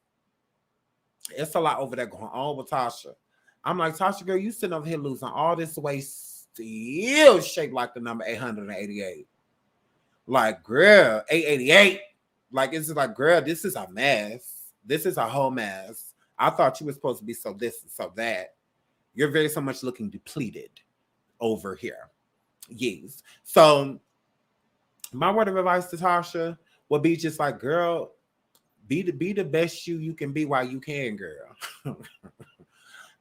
It's a lot over there going on with Tasha. I'm like, Tasha, girl, you sitting over here losing all this weight, still shaped like the number 888. Like, girl, 888. Like, it's like, girl, this is a mess. This is a whole mess. I thought you were supposed to be so this and so that. You're very so much looking depleted over here. Yes. So my word of advice to Tasha would be just like, girl, be the best you can be while you can, girl.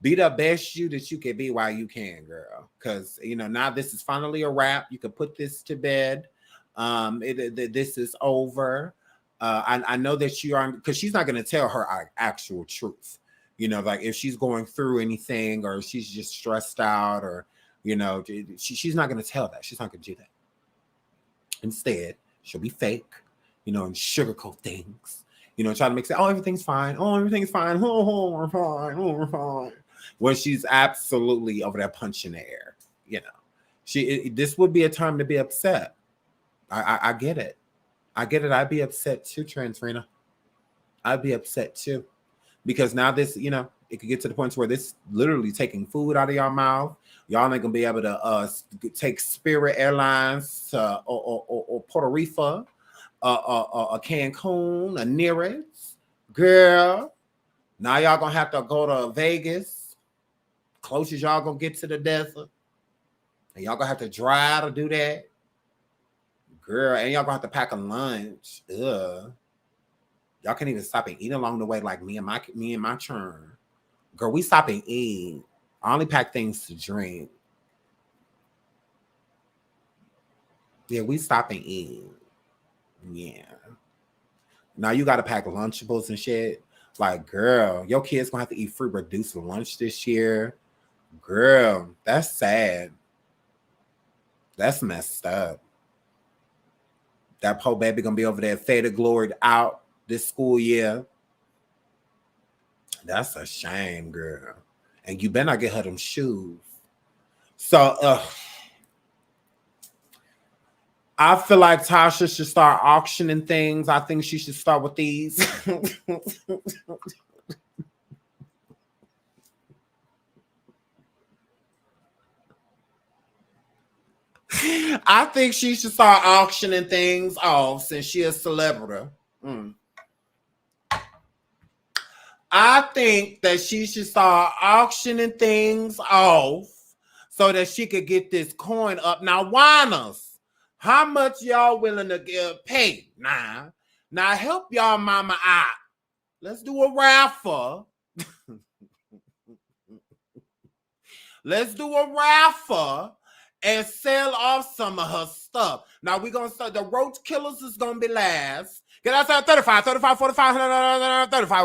Be the best you that you can be while you can, girl. Because, you know, now this is finally a wrap. You can put this to bed. This is over. I know that you are, because she's not going to tell her actual truth. You know, like if she's going through anything or she's just stressed out or, you know, she's not going to tell that. She's not going to do that. Instead, she'll be fake, you know, and sugarcoat things. You know, try to make it, oh, everything's fine. Oh, everything's fine. Oh, we're fine. Oh, we're fine. When she's absolutely over there punching the air. You know, this would be a time to be upset. I get it. I get it. I'd be upset too, Transrena. I'd be upset too. Because now this, you know, it could get to the point where this literally taking food out of your mouth. Y'all ain't gonna be able to take Spirit Airlines or Puerto Rico, a Cancun, a Nearest. Girl, now y'all gonna have to go to Vegas. Closest y'all gonna get to the desert. And y'all gonna have to drive to do that. Girl, and y'all gonna have to pack a lunch. Ugh. Y'all can't even stop and eat along the way like me and my churn. Girl, we stop and eat. I only pack things to drink. Yeah, we stop and eat. Yeah. Now you gotta pack Lunchables and shit. Like, girl, your kids gonna have to eat free reduced lunch this year. Girl, that's sad. That's messed up. That poor baby gonna be over there faded gloried out this school year. That's a shame, girl. And you better not get her them shoes. So, I feel like Tasha should start auctioning things. I think she should start with these. I think she should start auctioning things off since she a celebrity. I think that she should start auctioning things off so that she could get this coin up. Now, whiners, how much y'all willing to pay? Now help y'all mama out. Let's do a raffle. Let's do a raffle and sell off some of her stuff. Now we're going to start. The roach killers is going to be last. Get outside 35, 45, 35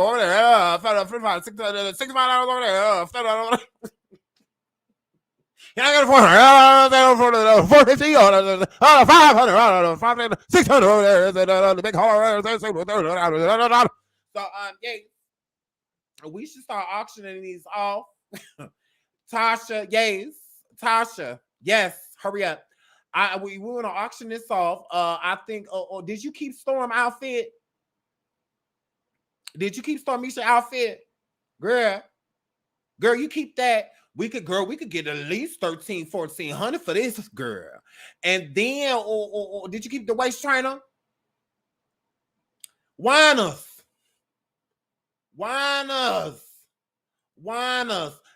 over there. 35, 65 over there. Can I get a 450 or 500, 600 over there? The big horror. So, yeah, we should start auctioning these off. Tasha, yes, hurry up. We want to auction this off. I think. Did you keep Storm outfit? Did you keep Stormisha outfit, girl? Girl, you keep that. We could get at least 1,400 for this, girl. And then, did you keep the waist trainer? Whiners.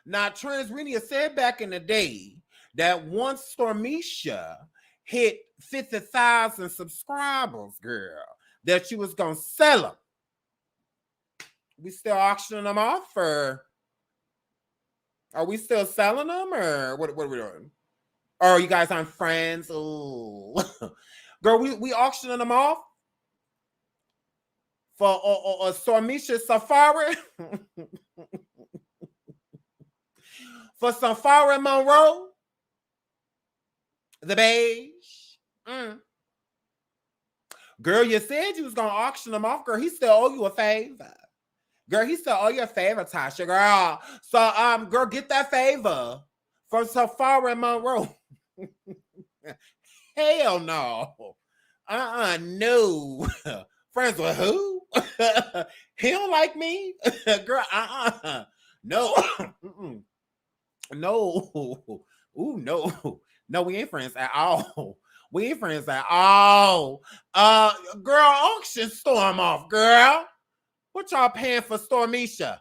Now, Transrenia said back in the day that once Stormisha hit 50,000 subscribers, girl, that she was going to sell them. We still auctioning them off, or are we still selling them, or what are we doing? Or you guys aren't friends? Oh, girl, we auctioning them off for Stormisha Safari. For Safari Monroe, the beige. Girl, you said you was going to auction them off. Girl, he still owe you a favor. Girl, he still owe you a favor, Tasha, girl. So, girl, get that favor from Safari Monroe. Hell no. No. Friends with who? He don't like me? Girl, no. No. Ooh, no. No, we ain't friends at all. We ain't friends at all. Girl, auction Storm off, girl. What y'all paying for Stormisha?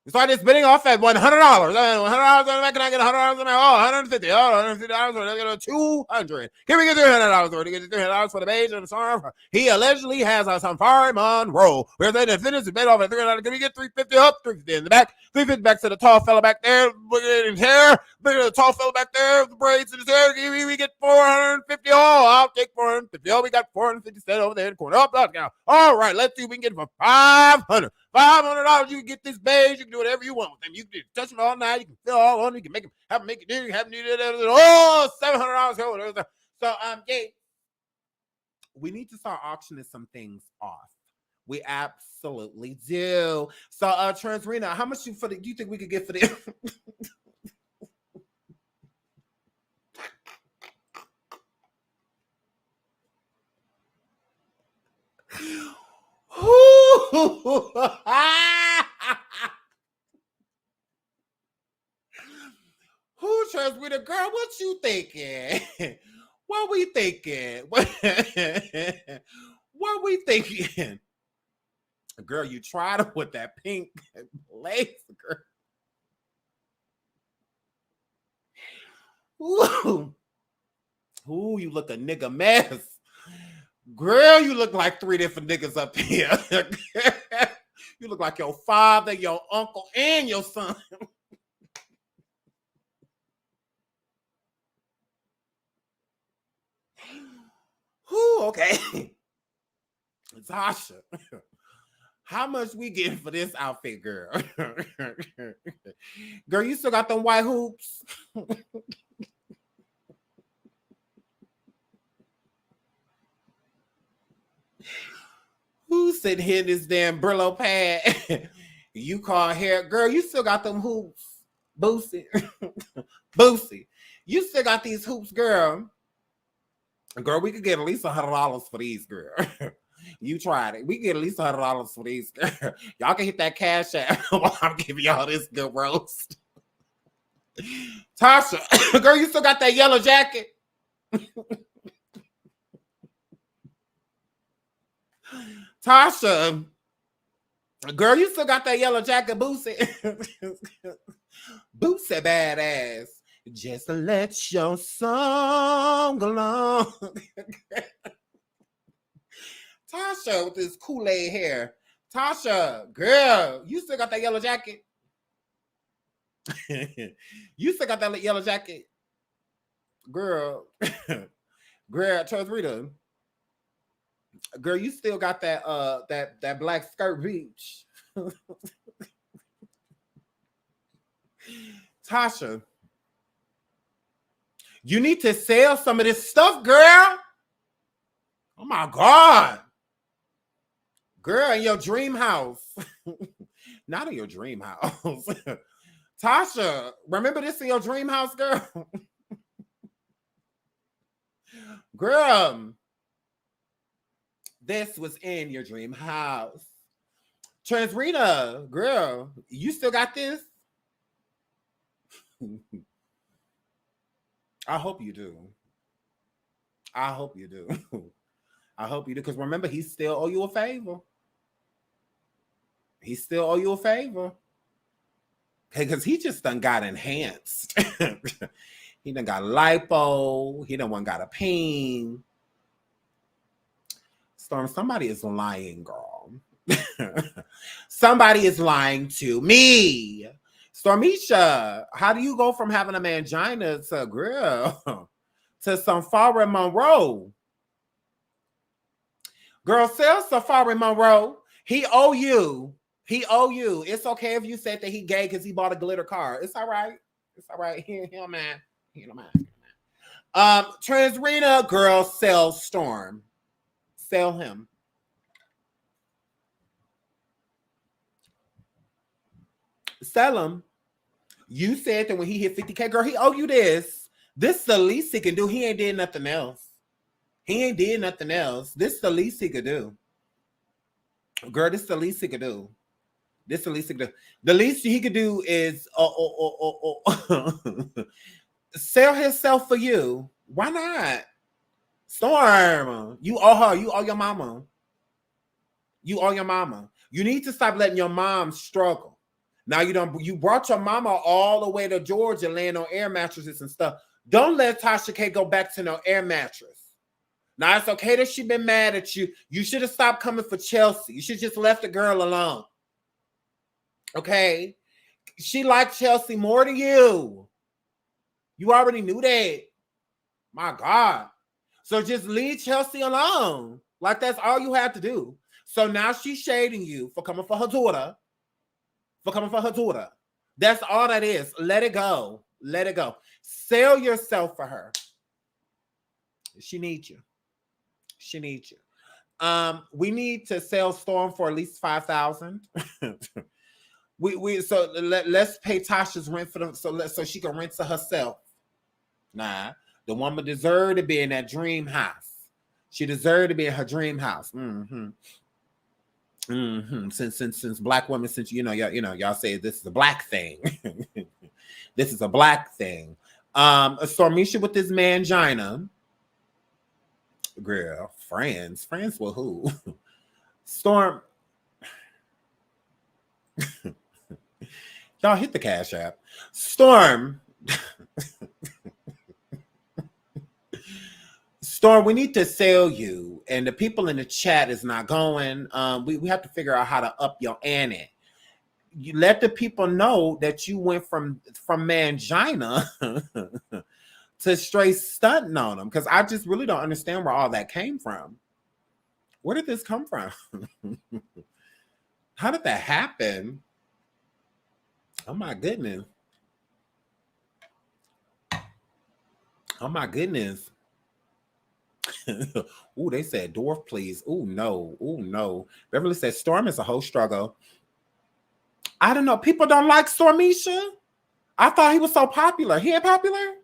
We started bidding off at $100. $100, can I get $100? $150. $150. $200. Can we get $300? Can we get $300 for the beige and the storm? He allegedly has a Safari Monroe. We're saying the finish is bid off at $300. Can we get $350 up? $350 in the back. $350 back to the tall fella back there. Look at his hair. Look at the tall fella back there with the braids in his hair. We get $450. I'll take $450. We got $450 set over there in the corner. Up, now. All right, let's see if we can get it for $500. $500, you can get this beige. You can do whatever you want with them. You can touch them all night. You can fill all on. You can make them, have them make it. You can have them do that. Oh, $700. So, yeah, we need to start auctioning some things off. We absolutely do. So, Transrena, how much do you think we could get for this? Who Transrena, girl? What you thinking? What we thinking? What we thinking? Girl, you tried it with that pink lace, girl. Ooh, you look a nigga mess. Girl, you look like 3 different niggas up here. You look like your father, your uncle, and your son. Ooh, okay. Tasha, how much we getting for this outfit, girl? Girl, you still got them white hoops? Who's sitting here in this damn Brillo pad? You call hair. Girl, you still got them hoops. Boosie. Boosie. You still got these hoops, girl. Girl, we could get at least $100 for these, girl. You tried it. We get at least $100 for these, girl. Y'all can hit that cash app while I'm giving y'all this good roast. Tasha, girl, you still got that yellow jacket? Tasha, girl, you still got that yellow jacket, Boosie. Boosie badass. Just let your song along. Tasha with this Kool-Aid hair. Tasha, girl, you still got that yellow jacket? You still got that yellow jacket? Girl. Girl, Charles Rita. Girl, you still got that that black skirt beach. Tasha, you need to sell some of this stuff, girl. Oh my God. Girl, in your dream house. Not in your dream house. Tasha, remember this in your dream house, girl? Girl, this was in your dream house. Transrita, girl, you still got this? I hope you do. I hope you do. I hope you do. Because remember, he still owe you a favor. He still owe you a favor. Because he just done got enhanced. He done got lipo. He done got a pain. Storm, somebody is lying, girl. Somebody is lying to me. Stormisha, how do you go from having a mangina to girl to Safari Monroe? Girl, sell Safari Monroe. He owe you. He owe you. It's okay if you said that he gay because he bought a glitter car. It's all right. It's all right. He don't mind. He don't mind. Transrena, girl, sell Storm. Sell him. Sell him. You said that when he hit 50K, girl, he owe you this. This is the least he can do. He ain't did nothing else. He ain't did nothing else. This is the least he could do. Girl, this is the least he could do. This is the least he could do. The least he could do is sell himself for you. Why not? Storm, you owe her. You owe your mama. You owe your mama. You need to stop letting your mom struggle. Now you brought your mama all the way to Georgia laying on air mattresses and stuff. Don't let Tasha K go back to no air mattress. Now it's okay that she been mad at you. You should have stopped coming for Chelsea. You should just left the girl alone. Okay? She liked Chelsea more than you. You already knew that. My God. So just leave Chelsea alone. Like that's all you have to do. So now she's shading you for coming for her daughter. That's all that is. Let it go. Let it go. Sell yourself for her. She needs you. She needs you. We need to sell Storm for at least $5,000. Let's pay Tasha's rent for them so she can rent to herself. Nah, the woman deserved to be in that dream house. She deserved to be in her dream house. Since black women, since y'all say this is a black thing. This is a black thing. Stormisha with this mangina. Girl, friends with who? Storm. Y'all hit the Cash App. Storm. Storm, we need to sell you, and the people in the chat is not going. We have to figure out how to up your ante. You let the people know that you went from mangina to straight stunting on them, because I just really don't understand where all that came from. Where did this come from? How did that happen? Oh my goodness. Oh my goodness. Ooh, they said dwarf, please. Ooh, no. Ooh, no. Beverly said Storm is a whole struggle. I don't know. People don't like Stormisha. I thought he was so popular. He ain't popular?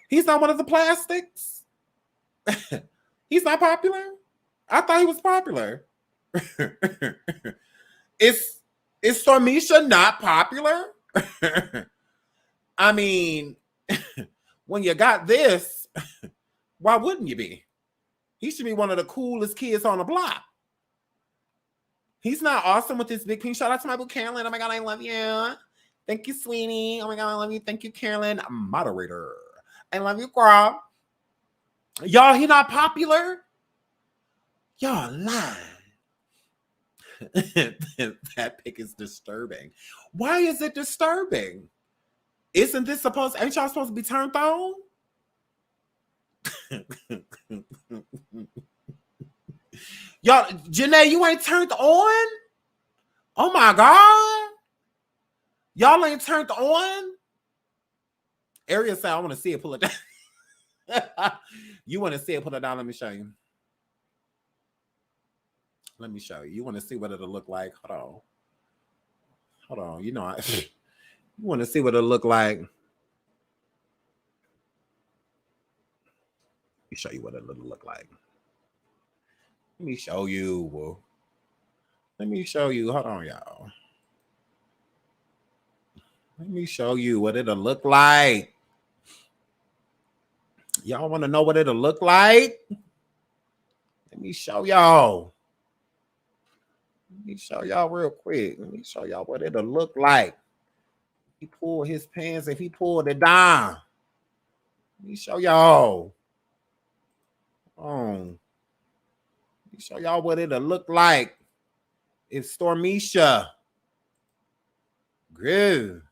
He's not one of the plastics. He's not popular? I thought he was popular. Is Stormisha not popular? I mean, when you got this, Why wouldn't you be? He should be one of the coolest kids on the block. He's not awesome with this big pink. Shout out to my boo Carolyn. Oh my God, I love you. Thank you, sweetie. Oh my God, I love you. Thank you, Carolyn. Moderator. I love you, girl. Y'all, he not popular? Y'all lying. That pic is disturbing. Why is it disturbing? Ain't y'all supposed to be turned on? Y'all, Janae, you ain't turned on? Oh my God. Y'all ain't turned on? Ariel said, I want to see it, pull it down. You want to see it, pull it down? Let me show you. Let me show you. You want to see what it'll look like? Hold on. You know, you want to see what it'll look like? Let me show you what it'll look like. Let me show you. Let me show you. Hold on, y'all. Let me show you what it'll look like. Y'all want to know what it'll look like? Let me show y'all. Let me show y'all real quick. Let me show y'all what it'll look like. He pulled his pants and he pulled it down. Let me show y'all. Let me show y'all what it'll look like if Stormisha grew.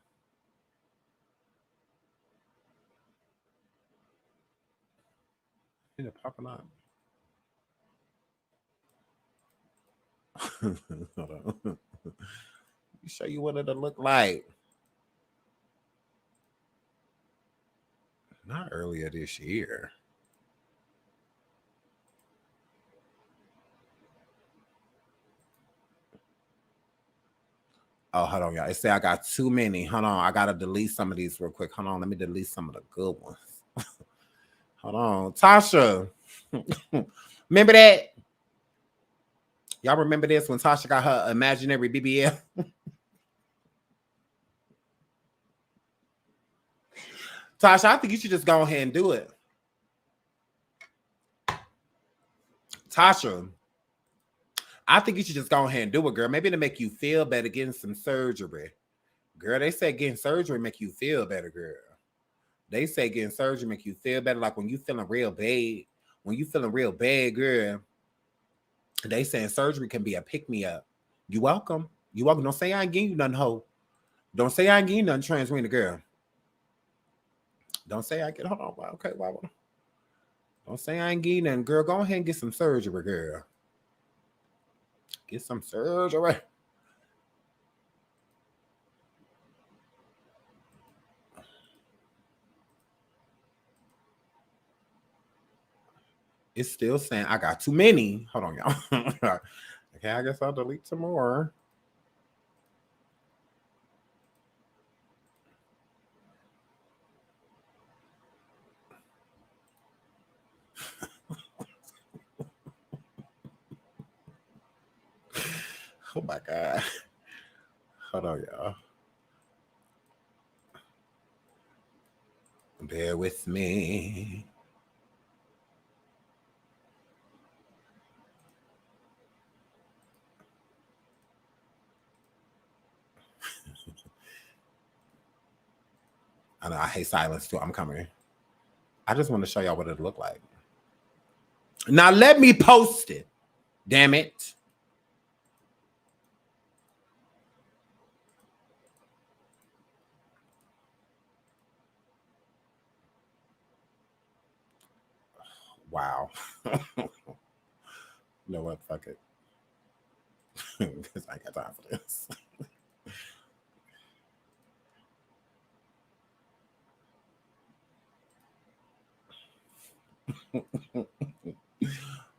It's popping up. Hold on. Let me show you what it'll look like. Not earlier this year. Oh, hold on, y'all. It say I got too many. Hold on. I got to delete some of these real quick. Hold on. Let me delete some of the good ones. Hold on. Tasha. Remember that? Y'all remember this when Tasha got her imaginary BBL? Tasha, I think you should just go ahead and do it. Tasha, I think you should just go ahead and do it, girl. Maybe to make you feel better getting some surgery. Girl, they say getting surgery make you feel better, girl. They say getting surgery make you feel better. Like when you feeling real bad. When you feeling real bad, girl. They saying surgery can be a pick-me-up. You welcome. You welcome. Don't say I ain't giving you nothing, ho. Don't say I ain't giving you nothing, trans girl. Don't say I get. Hold on. Okay, why? Don't say I ain't giving nothing, girl. Go ahead and get some surgery, girl. Get some surgery. It's still saying I got too many. Hold on, y'all. Okay, I guess I'll delete some more. Oh my God. Hold on, y'all. Bear with me. I know I hate silence too. I'm coming. I just want to show y'all what it looked like. Now let me post it. Damn it. Wow. You know what? Fuck it. Because I got time for this.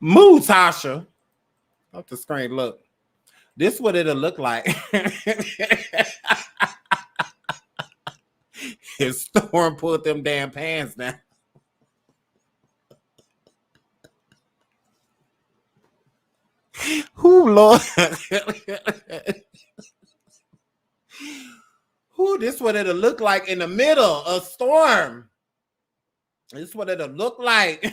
Move, Tasha. Up the screen. Look. This is what it'll look like. If Storm pulled them damn pants down. Who, Lord? Who, this what it'll look like in the middle of Storm. This is what it'll look like.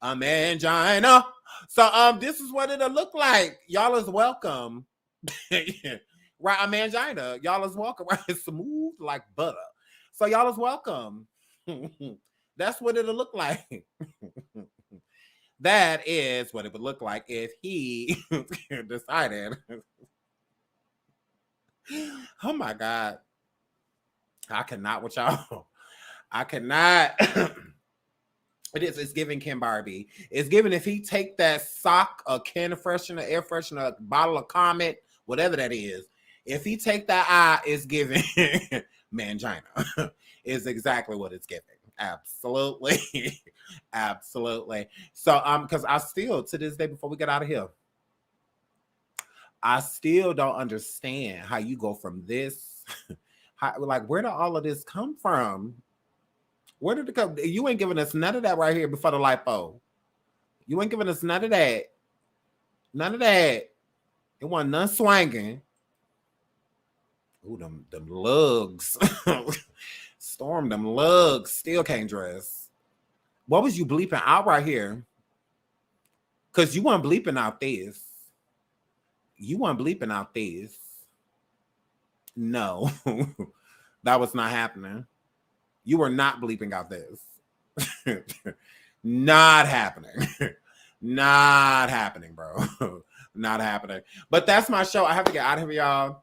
A mangina. So this is what it'll look like. Y'all is welcome. Right, a mangina. Y'all is welcome. Right, it's smooth like butter. So y'all is welcome. That's what it'll look like. That is what it would look like if he decided. Oh my God. I cannot with y'all. I cannot. It's giving Ken Barbie. It's giving if he take that sock, a can of freshener, air freshener, a bottle of Comet, whatever that is. If he take that eye, it's giving mangina. Is exactly what it's giving. Absolutely. Absolutely. So because I still, to this day, before we get out of here, I still don't understand how you go from this. Like, where did all of this come from? Where did it come? You ain't giving us none of that right here before the lipo. You ain't giving us none of that. None of that. It wasn't none swanging. Ooh, them lugs. Storm, them lugs. Still can't dress. What was you bleeping out right here? Because you weren't bleeping out this. You weren't bleeping out this. No. That was not happening. You were not bleeping out this. Not happening. Not happening, bro. Not happening. But that's my show. I have to get out of here, y'all.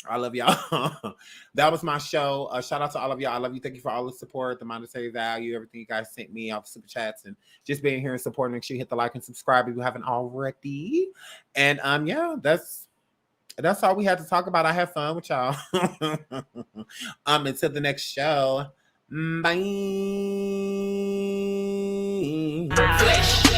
I love y'all. That was my show. Shout out to all of y'all. I love you. Thank you for all the support, the monetary value, everything you guys sent me, all the super chats, and just being here and supporting. Make sure you hit the like and subscribe if you haven't already. And yeah, that's all we had to talk about. I had fun with y'all. Until the next show. Bye. Flesh.